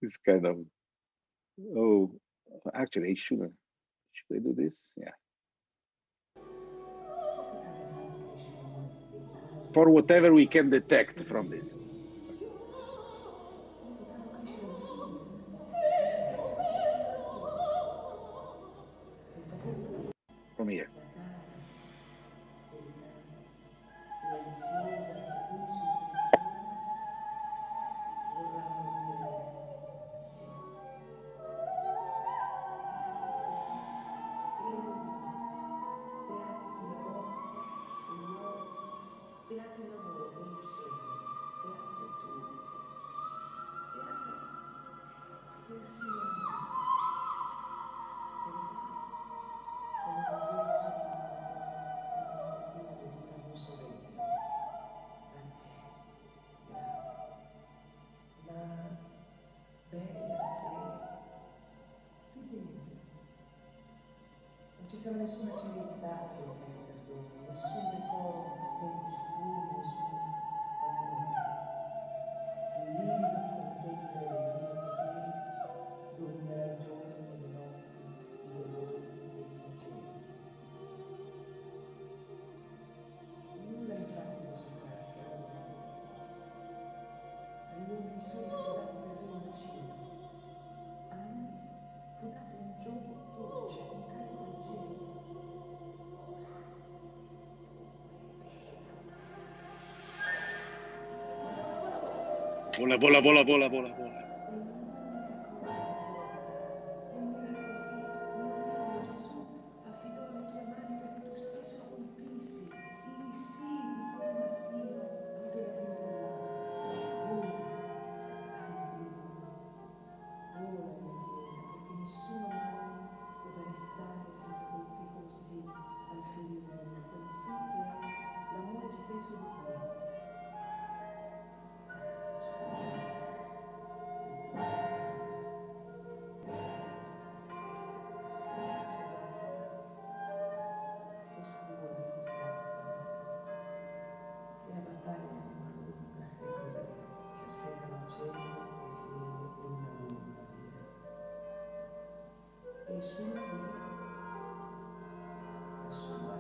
It's kind of, oh, actually, should I do this? Yeah. For whatever we can detect from this. From here. Non ci sarà nessuna civiltà senza il perdono, nessun decoro nei costumi, nessun pagamento. Il livido contemplare dei miei dominerà il giorno e le notti, i dolori e i piaceri. Nulla infatti può sottrarsi alla natura. Agli uomini soli fu dato per loro una cena. A noi fu dato un gioco dolce, un carico leggero. Vola, vola, vola, vola, vola, vola. Stesso di Dio. La battaglia è una lunga e crudele, ci aspettano cento e fieri e una lunga via. E sulla via, la sua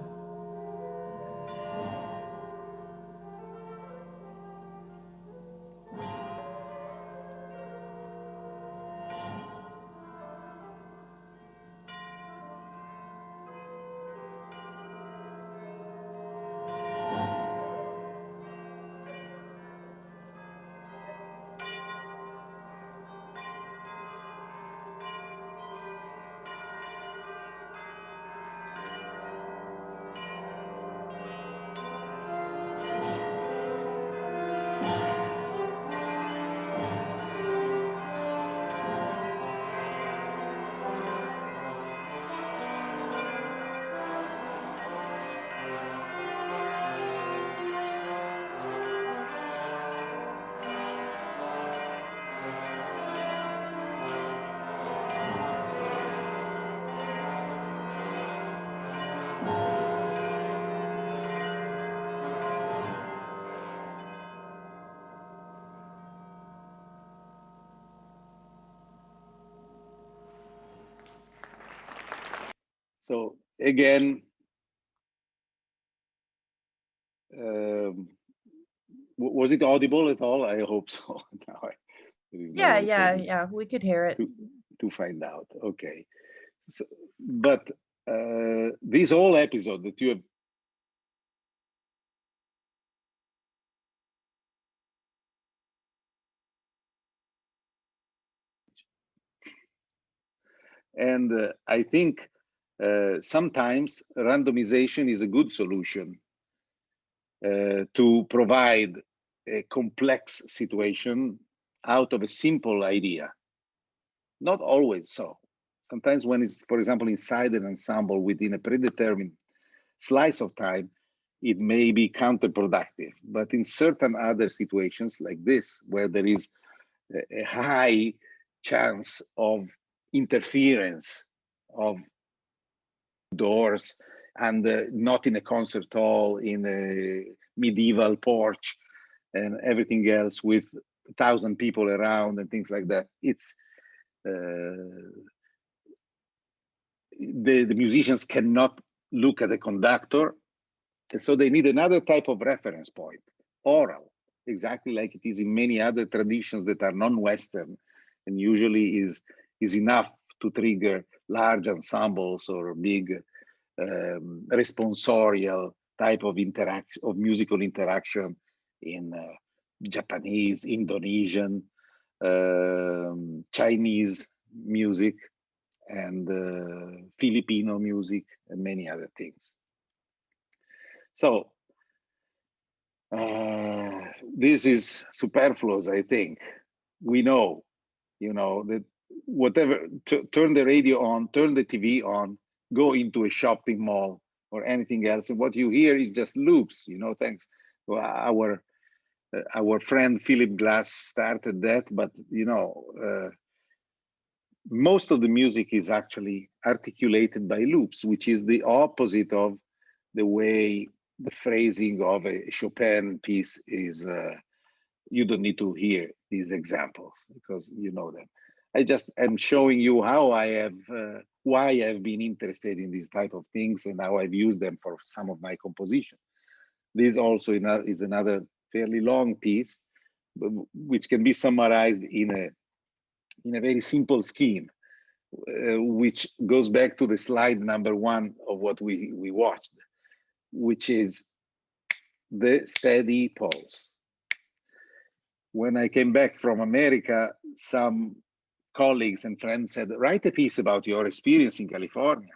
So again, was it audible at all? I hope so. Now there is no Yeah, way for me yeah, we could hear it. to find out. Okay, so, but this whole episode that you have and I think sometimes randomization is a good solution to provide a complex situation out of a simple idea. Not always so. Sometimes when it's, for example, inside an ensemble within a predetermined slice of time, it may be counterproductive. But in certain other situations like this, where there is a high chance of interference of doors, and not in a concert hall, in a medieval porch and everything else with 1,000 people around and things like that, it's the musicians cannot look at the conductor, and so they need another type of reference point, oral, exactly like it is in many other traditions that are non-Western, and usually is enough to trigger large ensembles or big responsorial type of interaction, of musical interaction in Japanese, Indonesian, Chinese music, and Filipino music, and many other things. So this is superfluous, I think. We know, that whatever, turn the radio on, turn the TV on, go into a shopping mall or anything else, and what you hear is just loops, thanks to our friend Philip Glass started that, but most of the music is actually articulated by loops, which is the opposite of the way the phrasing of a Chopin piece is. You don't need to hear these examples because you know them. I just am showing you how I have, why I've been interested in these type of things and how I've used them for some of my composition. This also is another fairly long piece, which can be summarized in a very simple scheme, which goes back to the slide number 1 of what we watched, which is the steady pulse. When I came back from America, some colleagues and friends said, write a piece about your experience in California.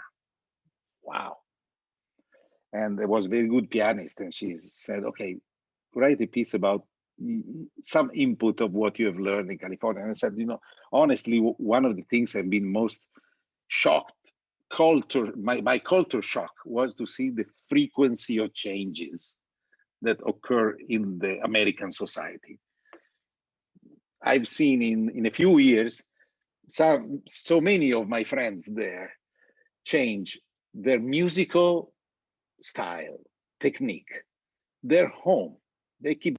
Wow. And there was a very good pianist, and she said, okay, write a piece about some input of what you have learned in California. And I said, honestly, one of the things I've been most shocked, my culture shock was to see the frequency of changes that occur in the American society. I've seen in a few years, so many of my friends there change their musical style, technique, their home. They keep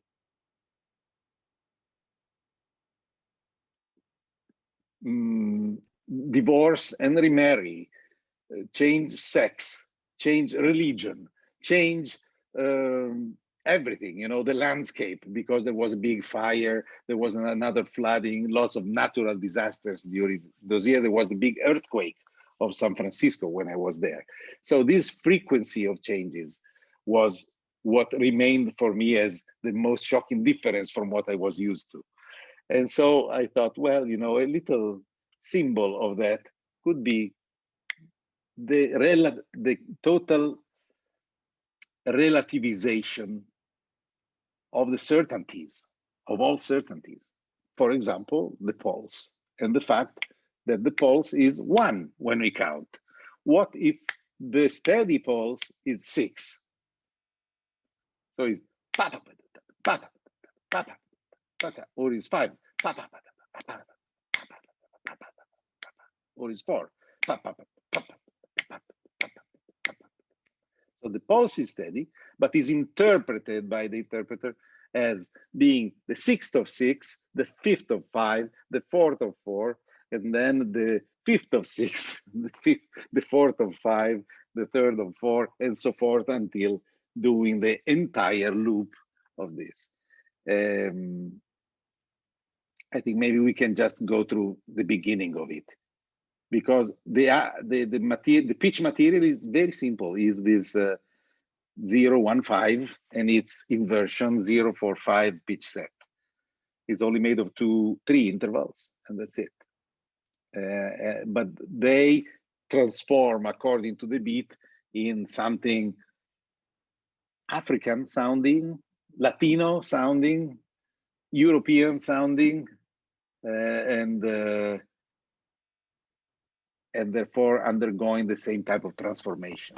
divorce and remarry, change sex, change religion, change everything, the landscape, because there was a big fire, there was another flooding, lots of natural disasters during those years. There was the big earthquake of San Francisco when I was there. So this frequency of changes was what remained for me as the most shocking difference from what I was used to. And so I thought, well, a little symbol of that could be the total relativization of the certainties, of all certainties. For example, the pulse, and the fact that the pulse is 1 when we count. What if the steady pulse is 6? So it's pa pa pa pa, or it's 5 pa pa pa, or it's 4 pa pa pa. So the pulse is steady, but is interpreted by the interpreter as being the 6th of 6, the 5th of 5, the 4th of 4, and then the 5th of 6, the 4th of 5, the 3rd of 4, and so forth until doing the entire loop of this. I think maybe we can just go through the beginning of it, because the pitch material is very simple. Is this 0-1-5, and its inversion 0-4-5 pitch set. It's only made of 2-3 intervals, and that's it. But they transform according to the beat in something African sounding, Latino sounding, European sounding, and therefore undergoing the same type of transformation.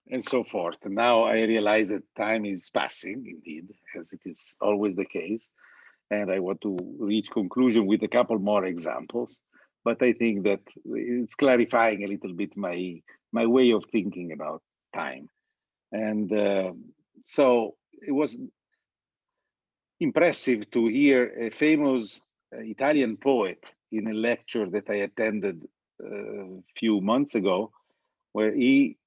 and so forth. And now I realize that time is passing, indeed, as it is always the case. And I want to reach conclusion with a couple more examples. But I think that it's clarifying a little bit my way of thinking about time. And so it was impressive to hear a famous Italian poet in a lecture that I attended a few months ago, where he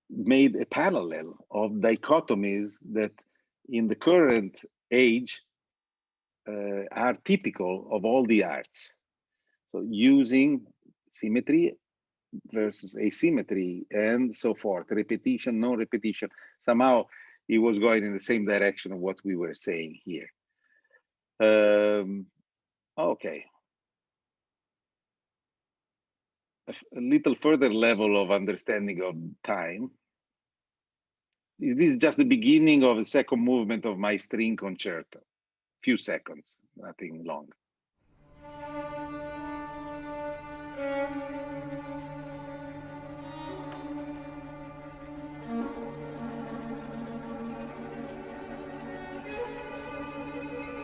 made a parallel of dichotomies that in the current age are typical of all the arts. So using symmetry versus asymmetry and so forth, repetition, non-repetition. Somehow he was going in the same direction of what we were saying here. Okay. A little further level of understanding of time. This is just the beginning of the second movement of my string concerto. Few seconds, nothing long.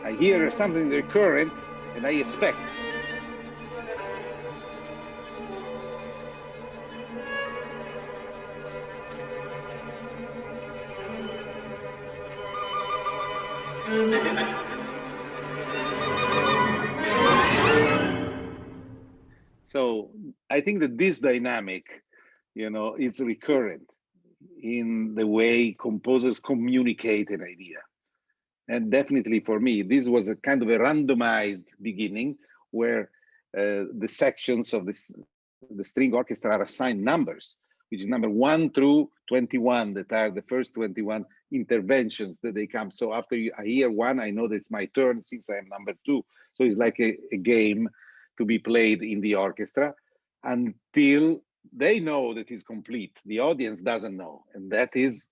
I hear something recurrent and I expect. So I think that this dynamic, is recurrent in the way composers communicate an idea. And definitely for me, this was a kind of a randomized beginning where the sections of the string orchestra are assigned numbers, which is number 1 through 21, that are the first 21 interventions that they come. So after I hear one, I know that it's my turn since I am number 2. So it's like a game to be played in the orchestra until they know that it's complete. The audience doesn't know. And that is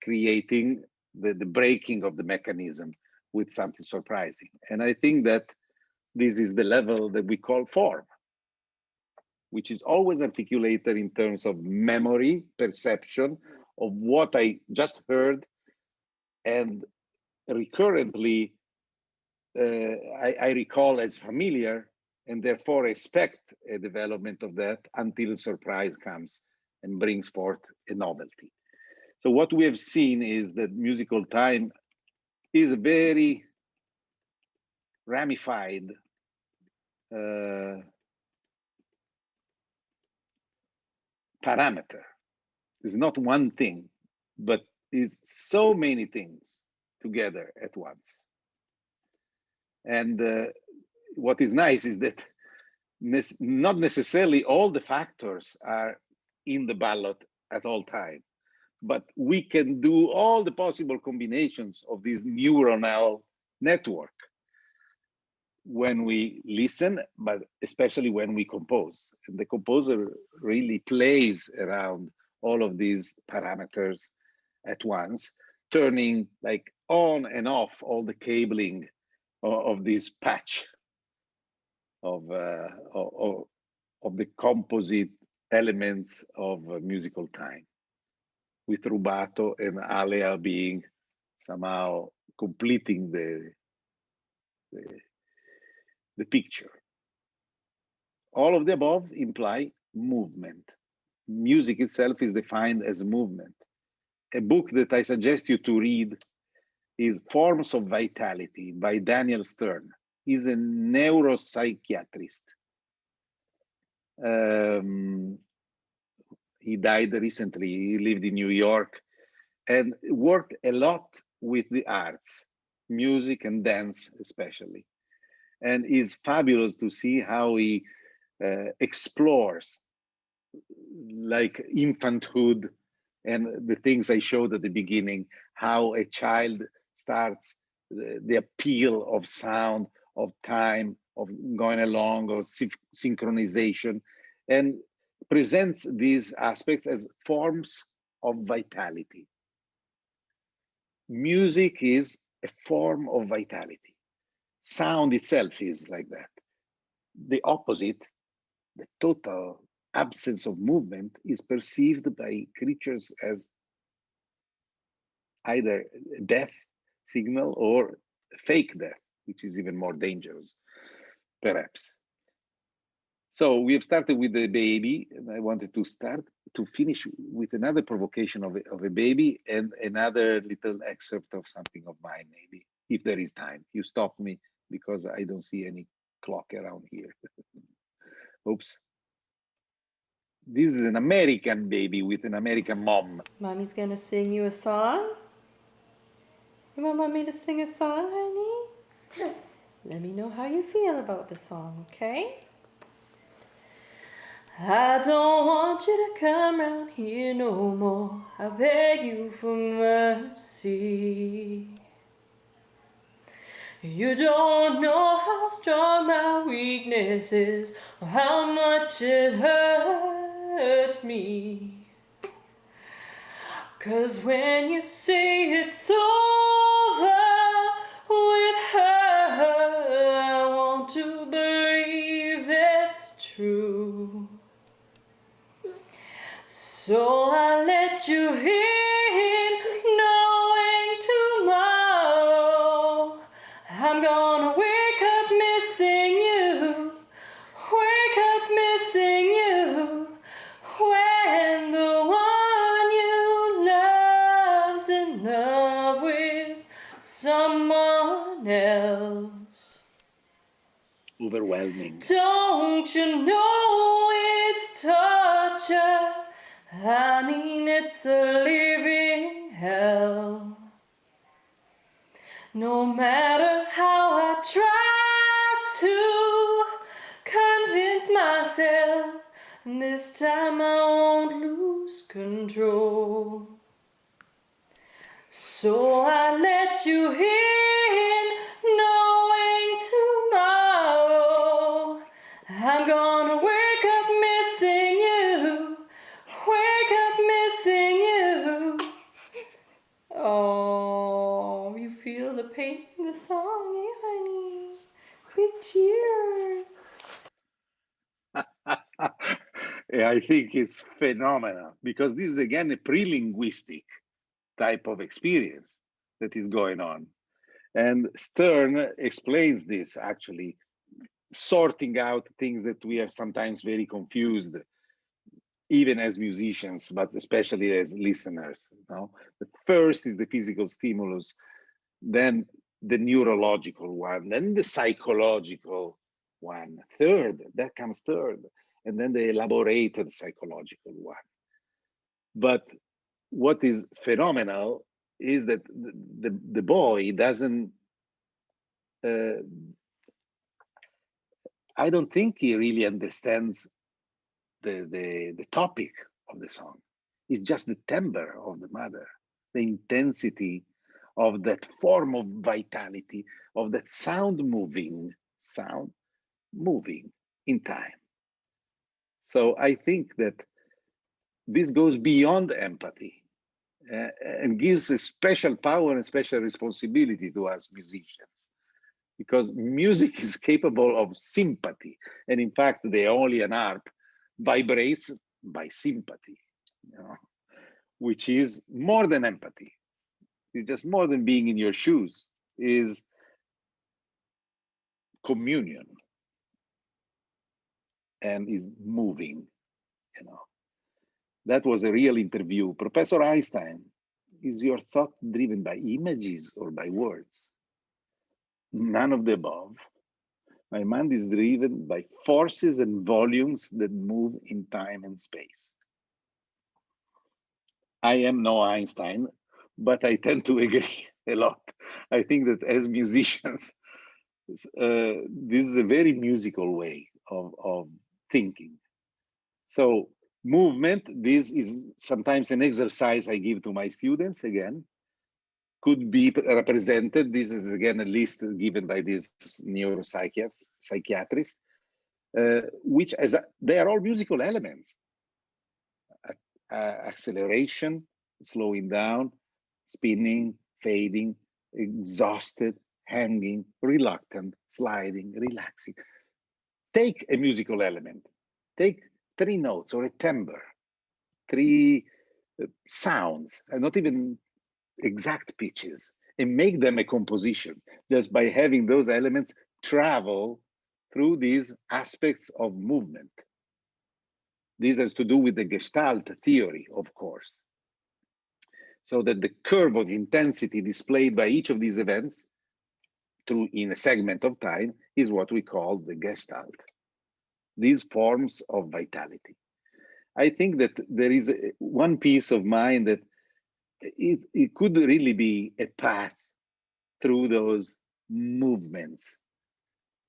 creating the breaking of the mechanism with something surprising. And I think that this is the level that we call form, which is always articulated in terms of memory, perception of what I just heard, and recurrently I recall as familiar, and therefore expect a development of that until a surprise comes and brings forth a novelty. So what we have seen is that musical time is a very ramified parameter. It's not one thing, but is so many things together at once. And what is nice is that not necessarily all the factors are in the ballot at all time, but we can do all the possible combinations of this neuronal network when we listen, but especially when we compose. And the composer really plays around all of these parameters at once, turning like on and off all the cabling of this patch of the composite elements of musical time, with rubato and alea being somehow completing the picture. All of the above imply movement. Music itself is defined as movement. A book that I suggest you to read is Forms of Vitality by Daniel Stern. He's a neuropsychiatrist. He died recently. He lived in New York and worked a lot with the arts, music and dance especially. And it's fabulous to see how he explores like infanthood and the things I showed at the beginning, how a child starts the appeal of sound, of time, of going along, or synchronization, and presents these aspects as forms of vitality. Music is a form of vitality. Sound itself is like that. The opposite, the total absence of movement is perceived by creatures as either a death signal or fake death, which is even more dangerous, perhaps. So we have started with the baby, and I wanted to finish with another provocation of a baby and another little excerpt of something of mine, maybe, if there is time. You stop me because I don't see any clock around here. Oops. This is an American baby with an American mom. Mommy's gonna sing you a song. You want Mommy to sing a song, honey? Let me know how you feel about the song, okay? I don't want you to come round here no more. I beg you for mercy. You don't know how strong my weakness is, or how much it hurts me. 'Cause when you say it's over with her, I want to believe it's true. So I let you in, knowing tomorrow I'm gonna wake up missing you, wake up missing you, when the one you love's in love with someone else. Overwhelming. Don't you know it's torture? I mean, it's a living hell. No matter how I try to convince myself, this time I won't lose control. So I let you in, knowing tomorrow I'm gonna wake up missing you, wake up missing you. Oh, you feel the pain in the song, eh, honey? Big tears. I think it's phenomenal because this is again a pre-linguistic type of experience that is going on. And Stern explains this actually, sorting out things that we are sometimes very confused, even as musicians, but especially as listeners. You know? The first is the physical stimulus, then the neurological one, then the psychological one, third, that comes third, and then the elaborated psychological one. But what is phenomenal is that the boy doesn't, I don't think he really understands the topic of the song. It's just the timbre of the mother, the intensity of that form of vitality, of that sound moving in time. So I think that this goes beyond empathy and gives a special power and special responsibility to us musicians, because music is capable of sympathy. And in fact, the Aeolian harp vibrates by sympathy, you know, which is more than empathy. It's just more than being in your shoes, is communion and is moving, you know. That was a real interview. Professor Einstein, is your thought driven by images or by words? None of the above. My mind is driven by forces and volumes that move in time and space. I am no Einstein, but I tend to agree a lot. I think that as musicians, this is a very musical way of thinking. So movement, this is sometimes an exercise I give to my students, again, could be represented. This is again a list given by this neuropsychiatrist, which they are all musical elements. Acceleration, slowing down, spinning, fading, exhausted, hanging, reluctant, sliding, relaxing. Take a musical element. three notes or a timbre, three sounds, and not even exact pitches, and make them a composition just by having those elements travel through these aspects of movement. This has to do with the Gestalt theory, of course. So that the curve of intensity displayed by each of these events through in a segment of time is what we call the Gestalt. These forms of vitality. I think that there is one piece of mind that it could really be a path through those movements.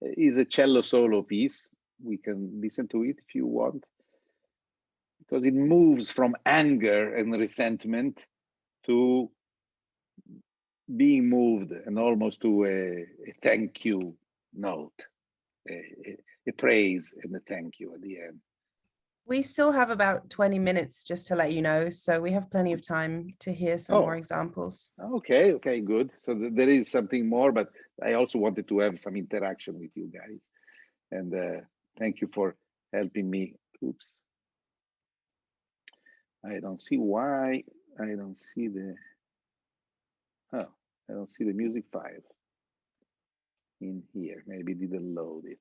It's a cello solo piece. We can listen to it if you want, because it moves from anger and resentment to being moved and almost to a thank you note, a praise and a thank you at the end. We still have about 20 minutes, just to let you know, so we have plenty of time to hear some more examples. Okay, good. So there is something more, but I also wanted to have some interaction with you guys. And thank you for helping me. Oops. I don't see why I don't see the, I don't see the music file in here. Maybe it didn't load it.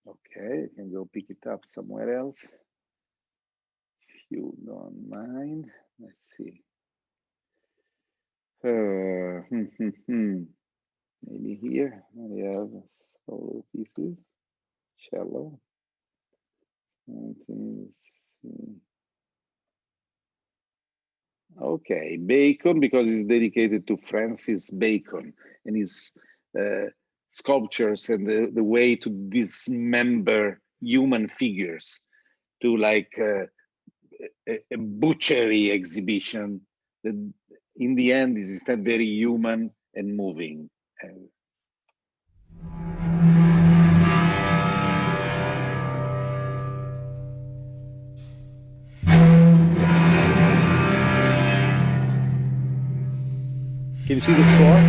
Okay, I can go pick it up somewhere else. If you don't mind, let's see. Maybe here I have solo pieces, cello. Okay, Bacon, because it's dedicated to Francis Bacon and his sculptures and the way to dismember human figures to like a butchery exhibition that in the end is instead very human and moving. Can you see the score?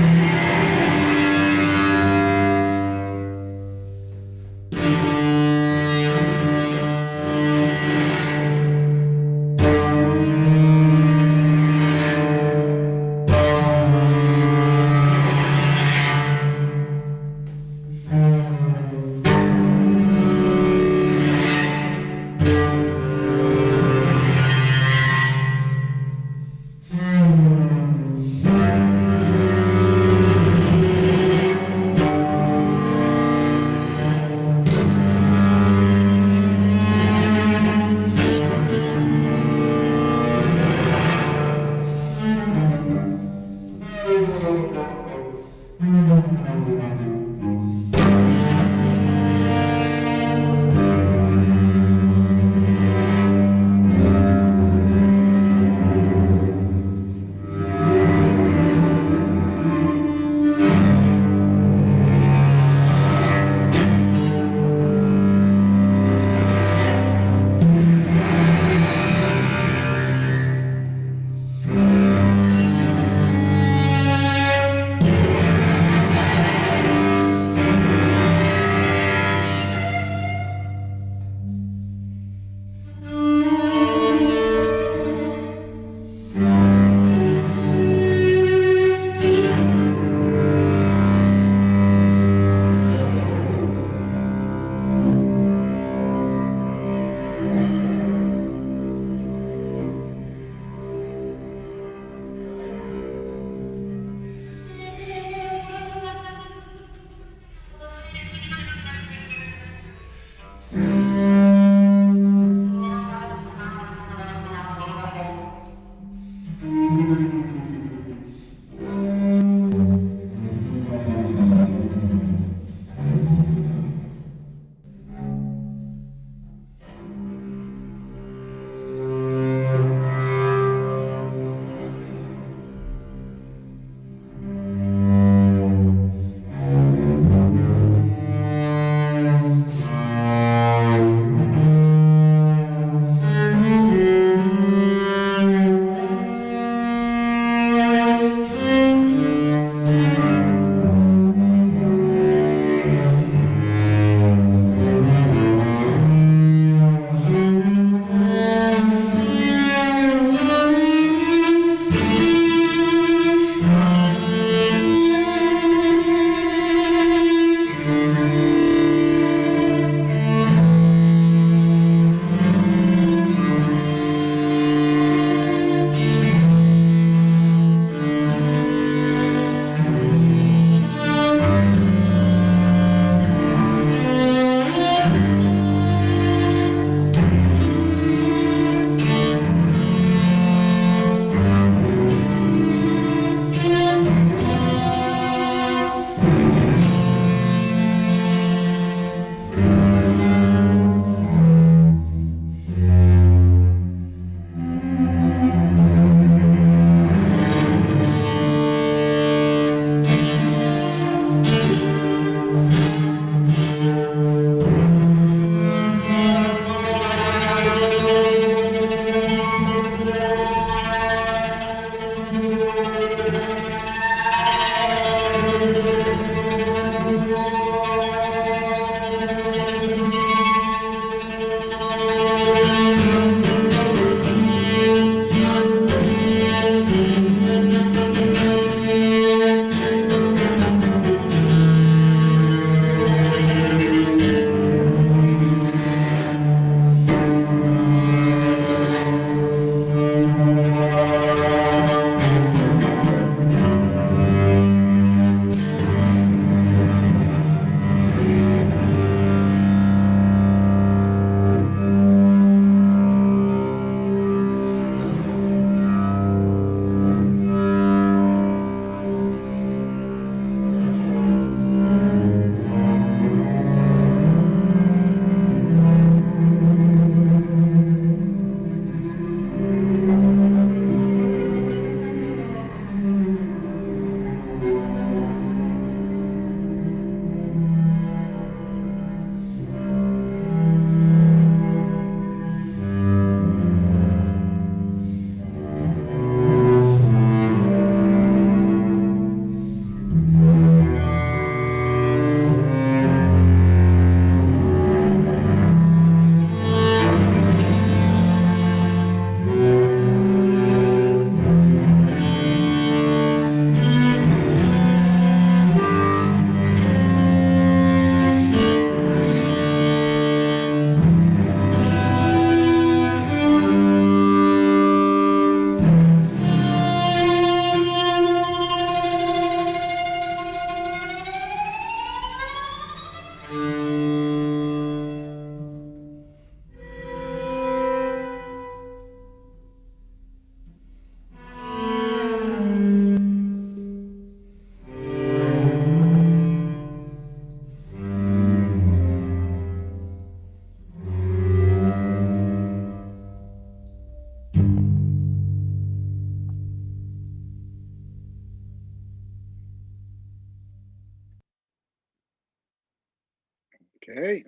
Okay.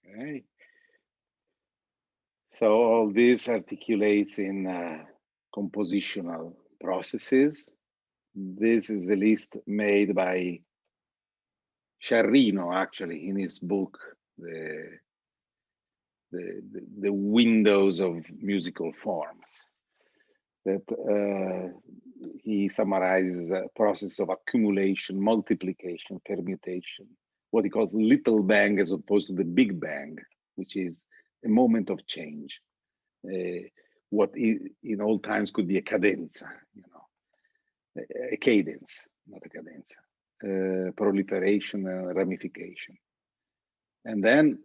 Okay. So all this articulates in compositional processes. This is a list made by Sciarrino, actually, in his book, the windows of musical forms, that he summarizes a process of accumulation, multiplication, permutation, what he calls little bang as opposed to the big bang, which is a moment of change. What in old times could be a cadenza, a cadence, not a cadenza, proliferation and ramification. And then,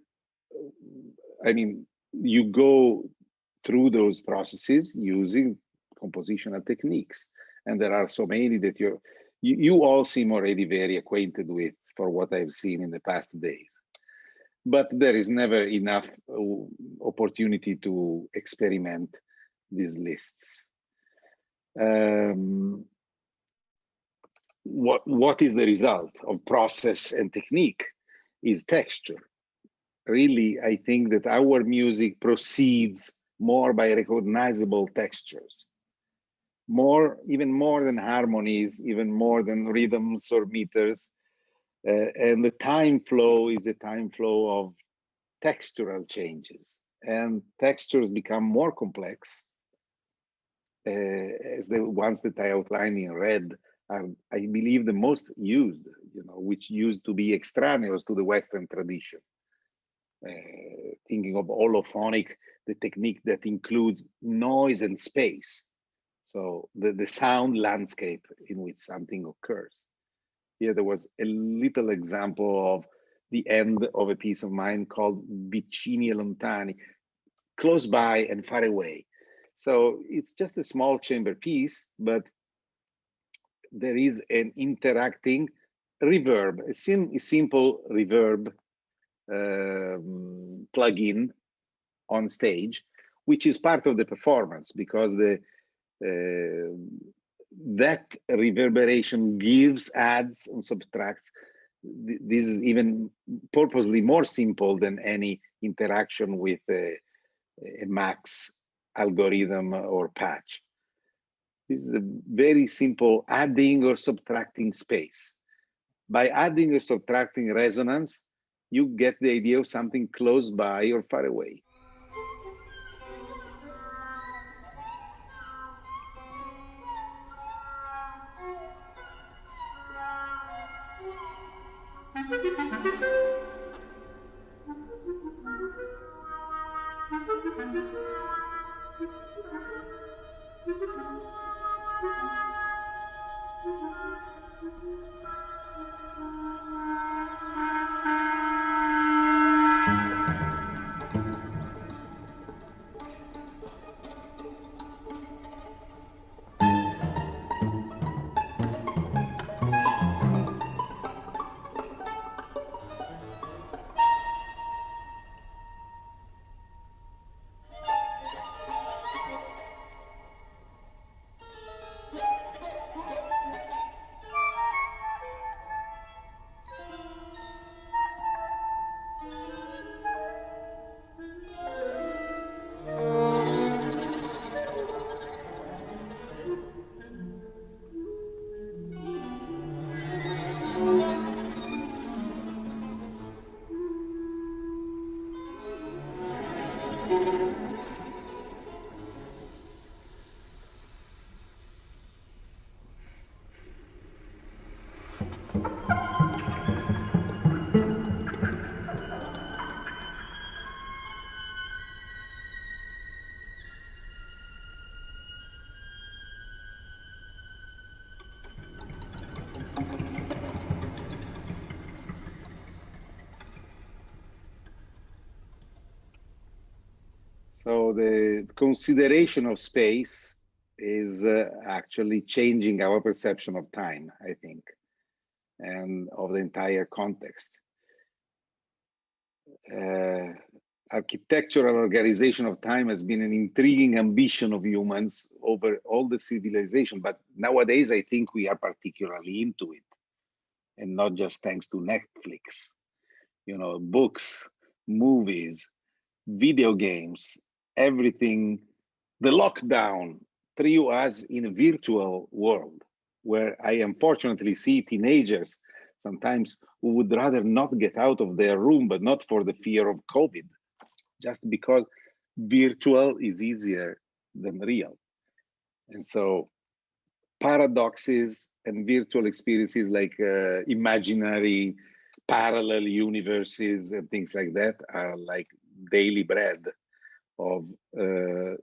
I mean, you go through those processes using compositional techniques. And there are so many that you all seem already very acquainted with for what I've seen in the past days. But there is never enough opportunity to experiment these lists. What is the result of process and technique is texture. Really, I think that our music proceeds more by recognizable textures, even more than harmonies, even more than rhythms or meters. And the time flow is a time flow of textural changes, and textures become more complex as the ones that I outlined in red are, I believe, the most used, which used to be extraneous to the Western tradition. Thinking of holophonic, the technique that includes noise and space. So the sound landscape in which something occurs. Here there was a little example of the end of a piece of mine called Vicini e Lontani, close by and far away. So it's just a small chamber piece, but there is an interacting reverb, a simple reverb plugin on stage, which is part of the performance because that reverberation gives, adds, and subtracts. This is even purposely more simple than any interaction with a max algorithm or patch. This is a very simple adding or subtracting space. By adding or subtracting resonance, you get the idea of something close by or far away. So the consideration of space is actually changing our perception of time, I think, and of the entire context. architectural organization of time has been an intriguing ambition of humans over all the civilization, but nowadays I think we are particularly into it, and not just thanks to Netflix. You know, books, movies, video games, everything. The lockdown threw us in a virtual world where I unfortunately see teenagers sometimes who would rather not get out of their room, but not for the fear of COVID, just because virtual is easier than real. And so paradoxes and virtual experiences like imaginary parallel universes and things like that are like daily bread of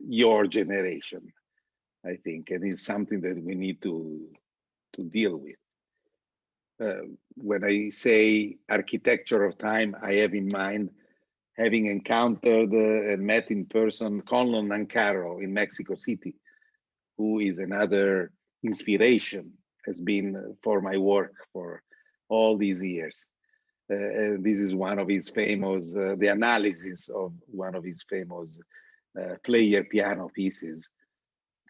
your generation, I think, and it's something that we need to deal with. When I say architecture of time, I have in mind having encountered and met in person Conlon Nancaro in Mexico City, who is another inspiration, has been for my work for all these years. This is one of his famous, the analysis of one of his famous player piano pieces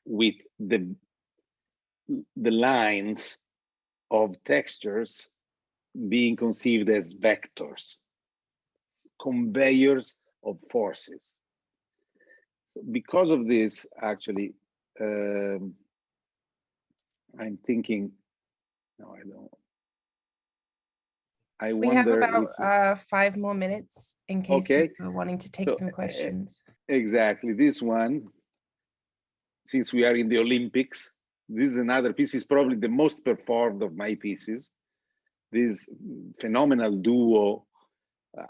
with the lines of textures being conceived as vectors, conveyors of forces. So because of this, actually, I'm thinking, no, I don't. I We have wonder about 5 more minutes in case Okay. you're wanting to take So, some questions. Exactly, this one, since we are in the Olympics, this is another piece, is probably the most performed of my pieces. This phenomenal duo,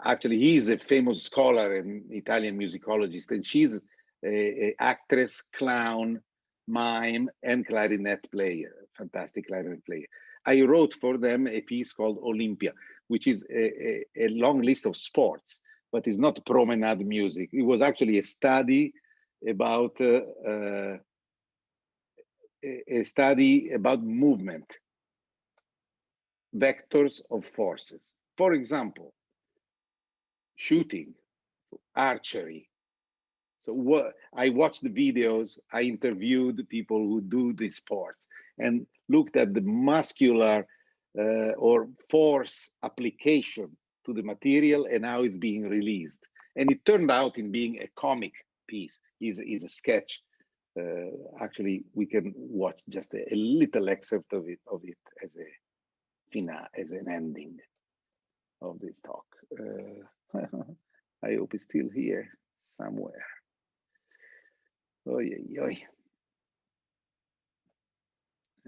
actually he is a famous scholar and Italian musicologist, and she's a actress, clown, mime, and clarinet player, fantastic clarinet player. I wrote for them a piece called Olympia, which is a long list of sports, but it's not promenade music. It was actually a study about movement, vectors of forces. For example, shooting, archery. So what I watched the videos, I interviewed people who do these sports and looked at the muscular or force application to the material and how it's being released. And it turned out in being a comic piece, is a sketch. Actually, we can watch just a little excerpt of it as a finale, as an ending of this talk. I hope it's still here somewhere. Oy, oy, oy.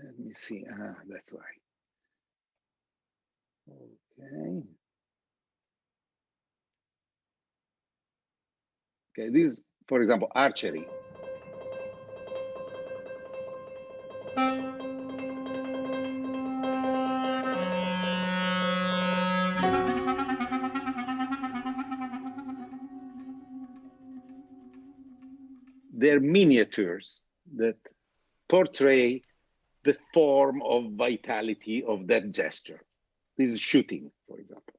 Let me see. That's why. Okay. Okay, this, for example, archery. They're miniatures that portray the form of vitality of that gesture. This is shooting, for example.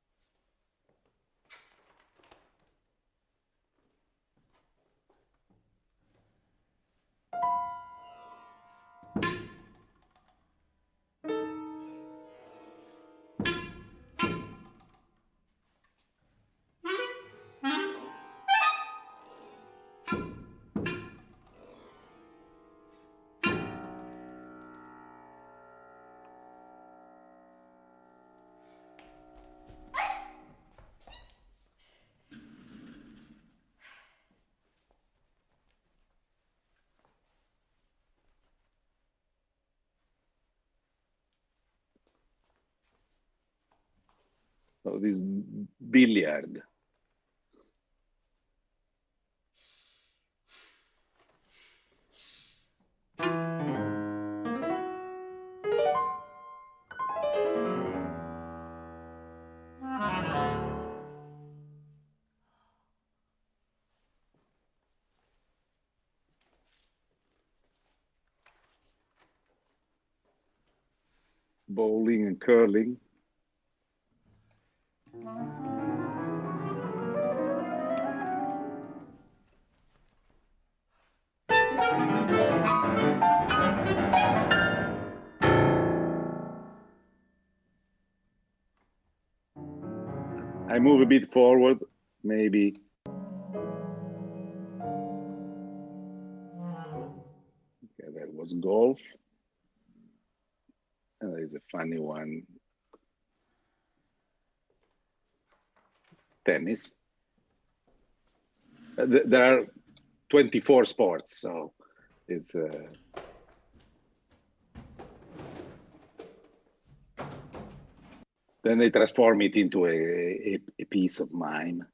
So this billiard. Bowling and curling. I move a bit forward, maybe. Okay, that was golf. And there's a funny one. Tennis. There are 24 sports, so it's then they transform it into a piece of mime.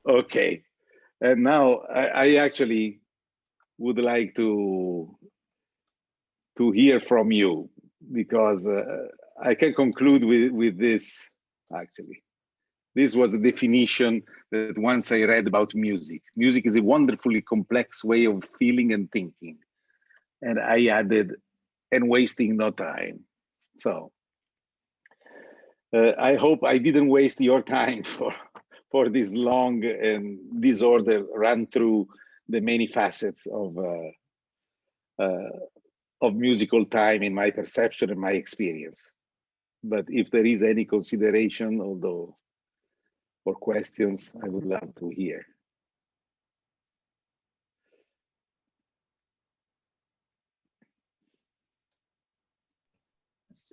Okay, and now I actually would like to hear from you, because I can conclude with this. Actually, this was a definition that once I read about music. Music is a wonderfully complex way of feeling and thinking, and I added, and wasting no time. So I hope I didn't waste your time for this long and disorder run through the many facets of musical time in my perception and my experience. But if there is any consideration, although, or questions, I would love to hear.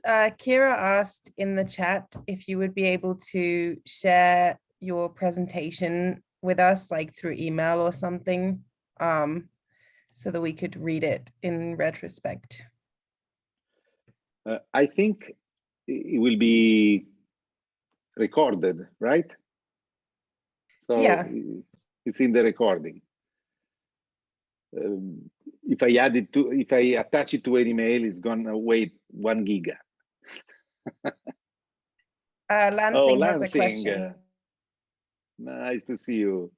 Kira asked in the chat if you would be able to share your presentation with us, like through email or something, so that we could read it in retrospect. I think it will be recorded, right? So yeah, it's in the recording. If I attach it to an email, it's gonna weigh 1 giga. Lansing has a question. Nice to see you.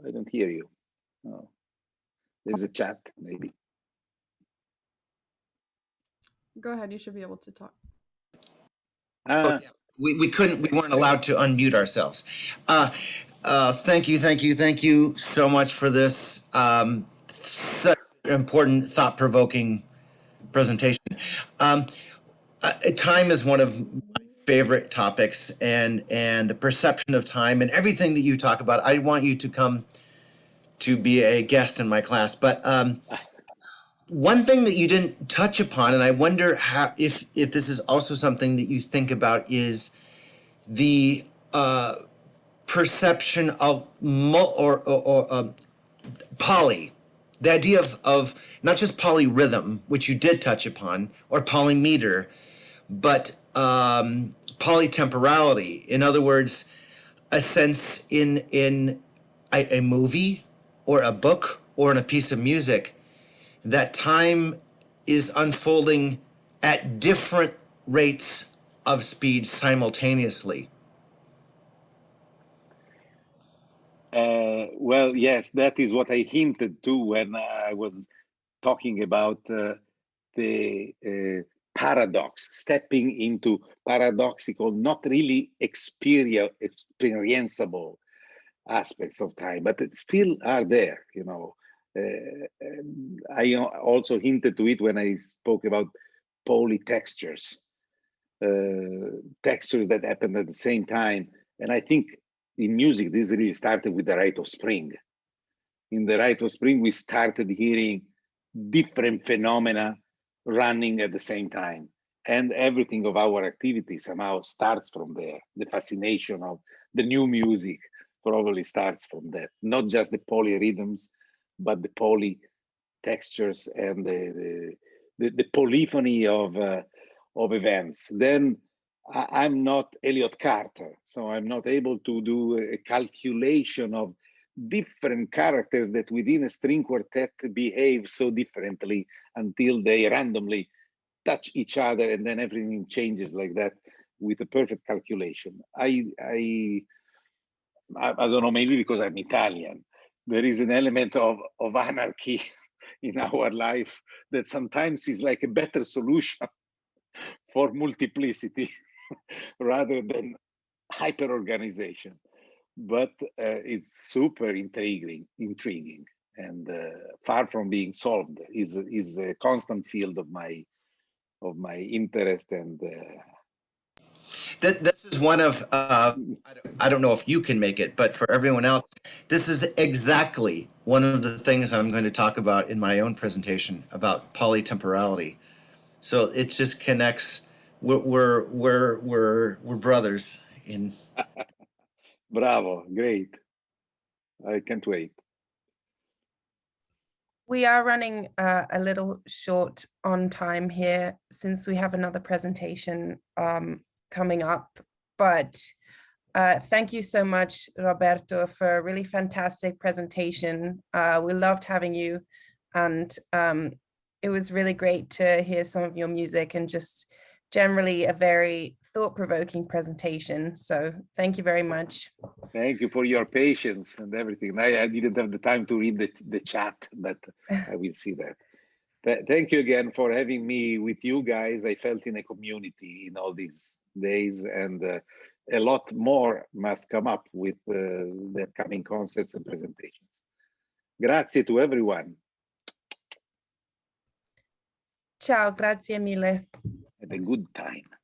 I don't hear you. Oh, there's a chat, maybe. Go ahead, you should be able to talk. We weren't allowed to unmute ourselves. Thank you so much for this such important, thought-provoking presentation. Time is one of my favorite topics, and the perception of time and everything that you talk about. I want you to come to be a guest in my class, but one thing that you didn't touch upon, and I wonder how if this is also something that you think about, is the perception of poly, the idea of not just polyrhythm, which you did touch upon, or polymeter, but polytemporality. In other words, a sense in a movie or a book or in a piece of music that time is unfolding at different rates of speed simultaneously. Well, yes, that is what I hinted to when I was talking about the paradox, stepping into paradoxical, not really experienceable aspects of time, but it still are there, you know. I also hinted to it when I spoke about polytextures, textures that happened at the same time. And I think in music, this really started with the Rite of Spring. In the Rite of Spring, we started hearing different phenomena running at the same time. And everything of our activity somehow starts from there. The fascination of the new music probably starts from that. Not just the polyrhythms, but the poly textures and the polyphony of events. Then I'm not Elliot Carter, so I'm not able to do a calculation of different characters that within a string quartet behave so differently until they randomly touch each other, and then everything changes like that with a perfect calculation. I don't know, maybe because I'm Italian, there is an element of anarchy in our life that sometimes is like a better solution for multiplicity rather than hyper organization. But it's super intriguing, and far from being solved. Is a constant field of my interest. And This is one of, I don't know if you can make it, but for everyone else, this is exactly one of the things I'm going to talk about in my own presentation about polytemporality. So it just connects. We're brothers in. Bravo, great! I can't wait. We are running a little short on time here since we have another presentation coming up, but thank you so much, Roberto, for a really fantastic presentation. We loved having you, and it was really great to hear some of your music and just generally a very thought-provoking presentation. So thank you very much. Thank you for your patience and everything. I didn't have the time to read the chat, but I will see that. Thank you again for having me with you guys. I felt in a community in all these days, and a lot more must come up with the coming concerts and presentations. Grazie to everyone. Ciao, grazie mille. Have a good time.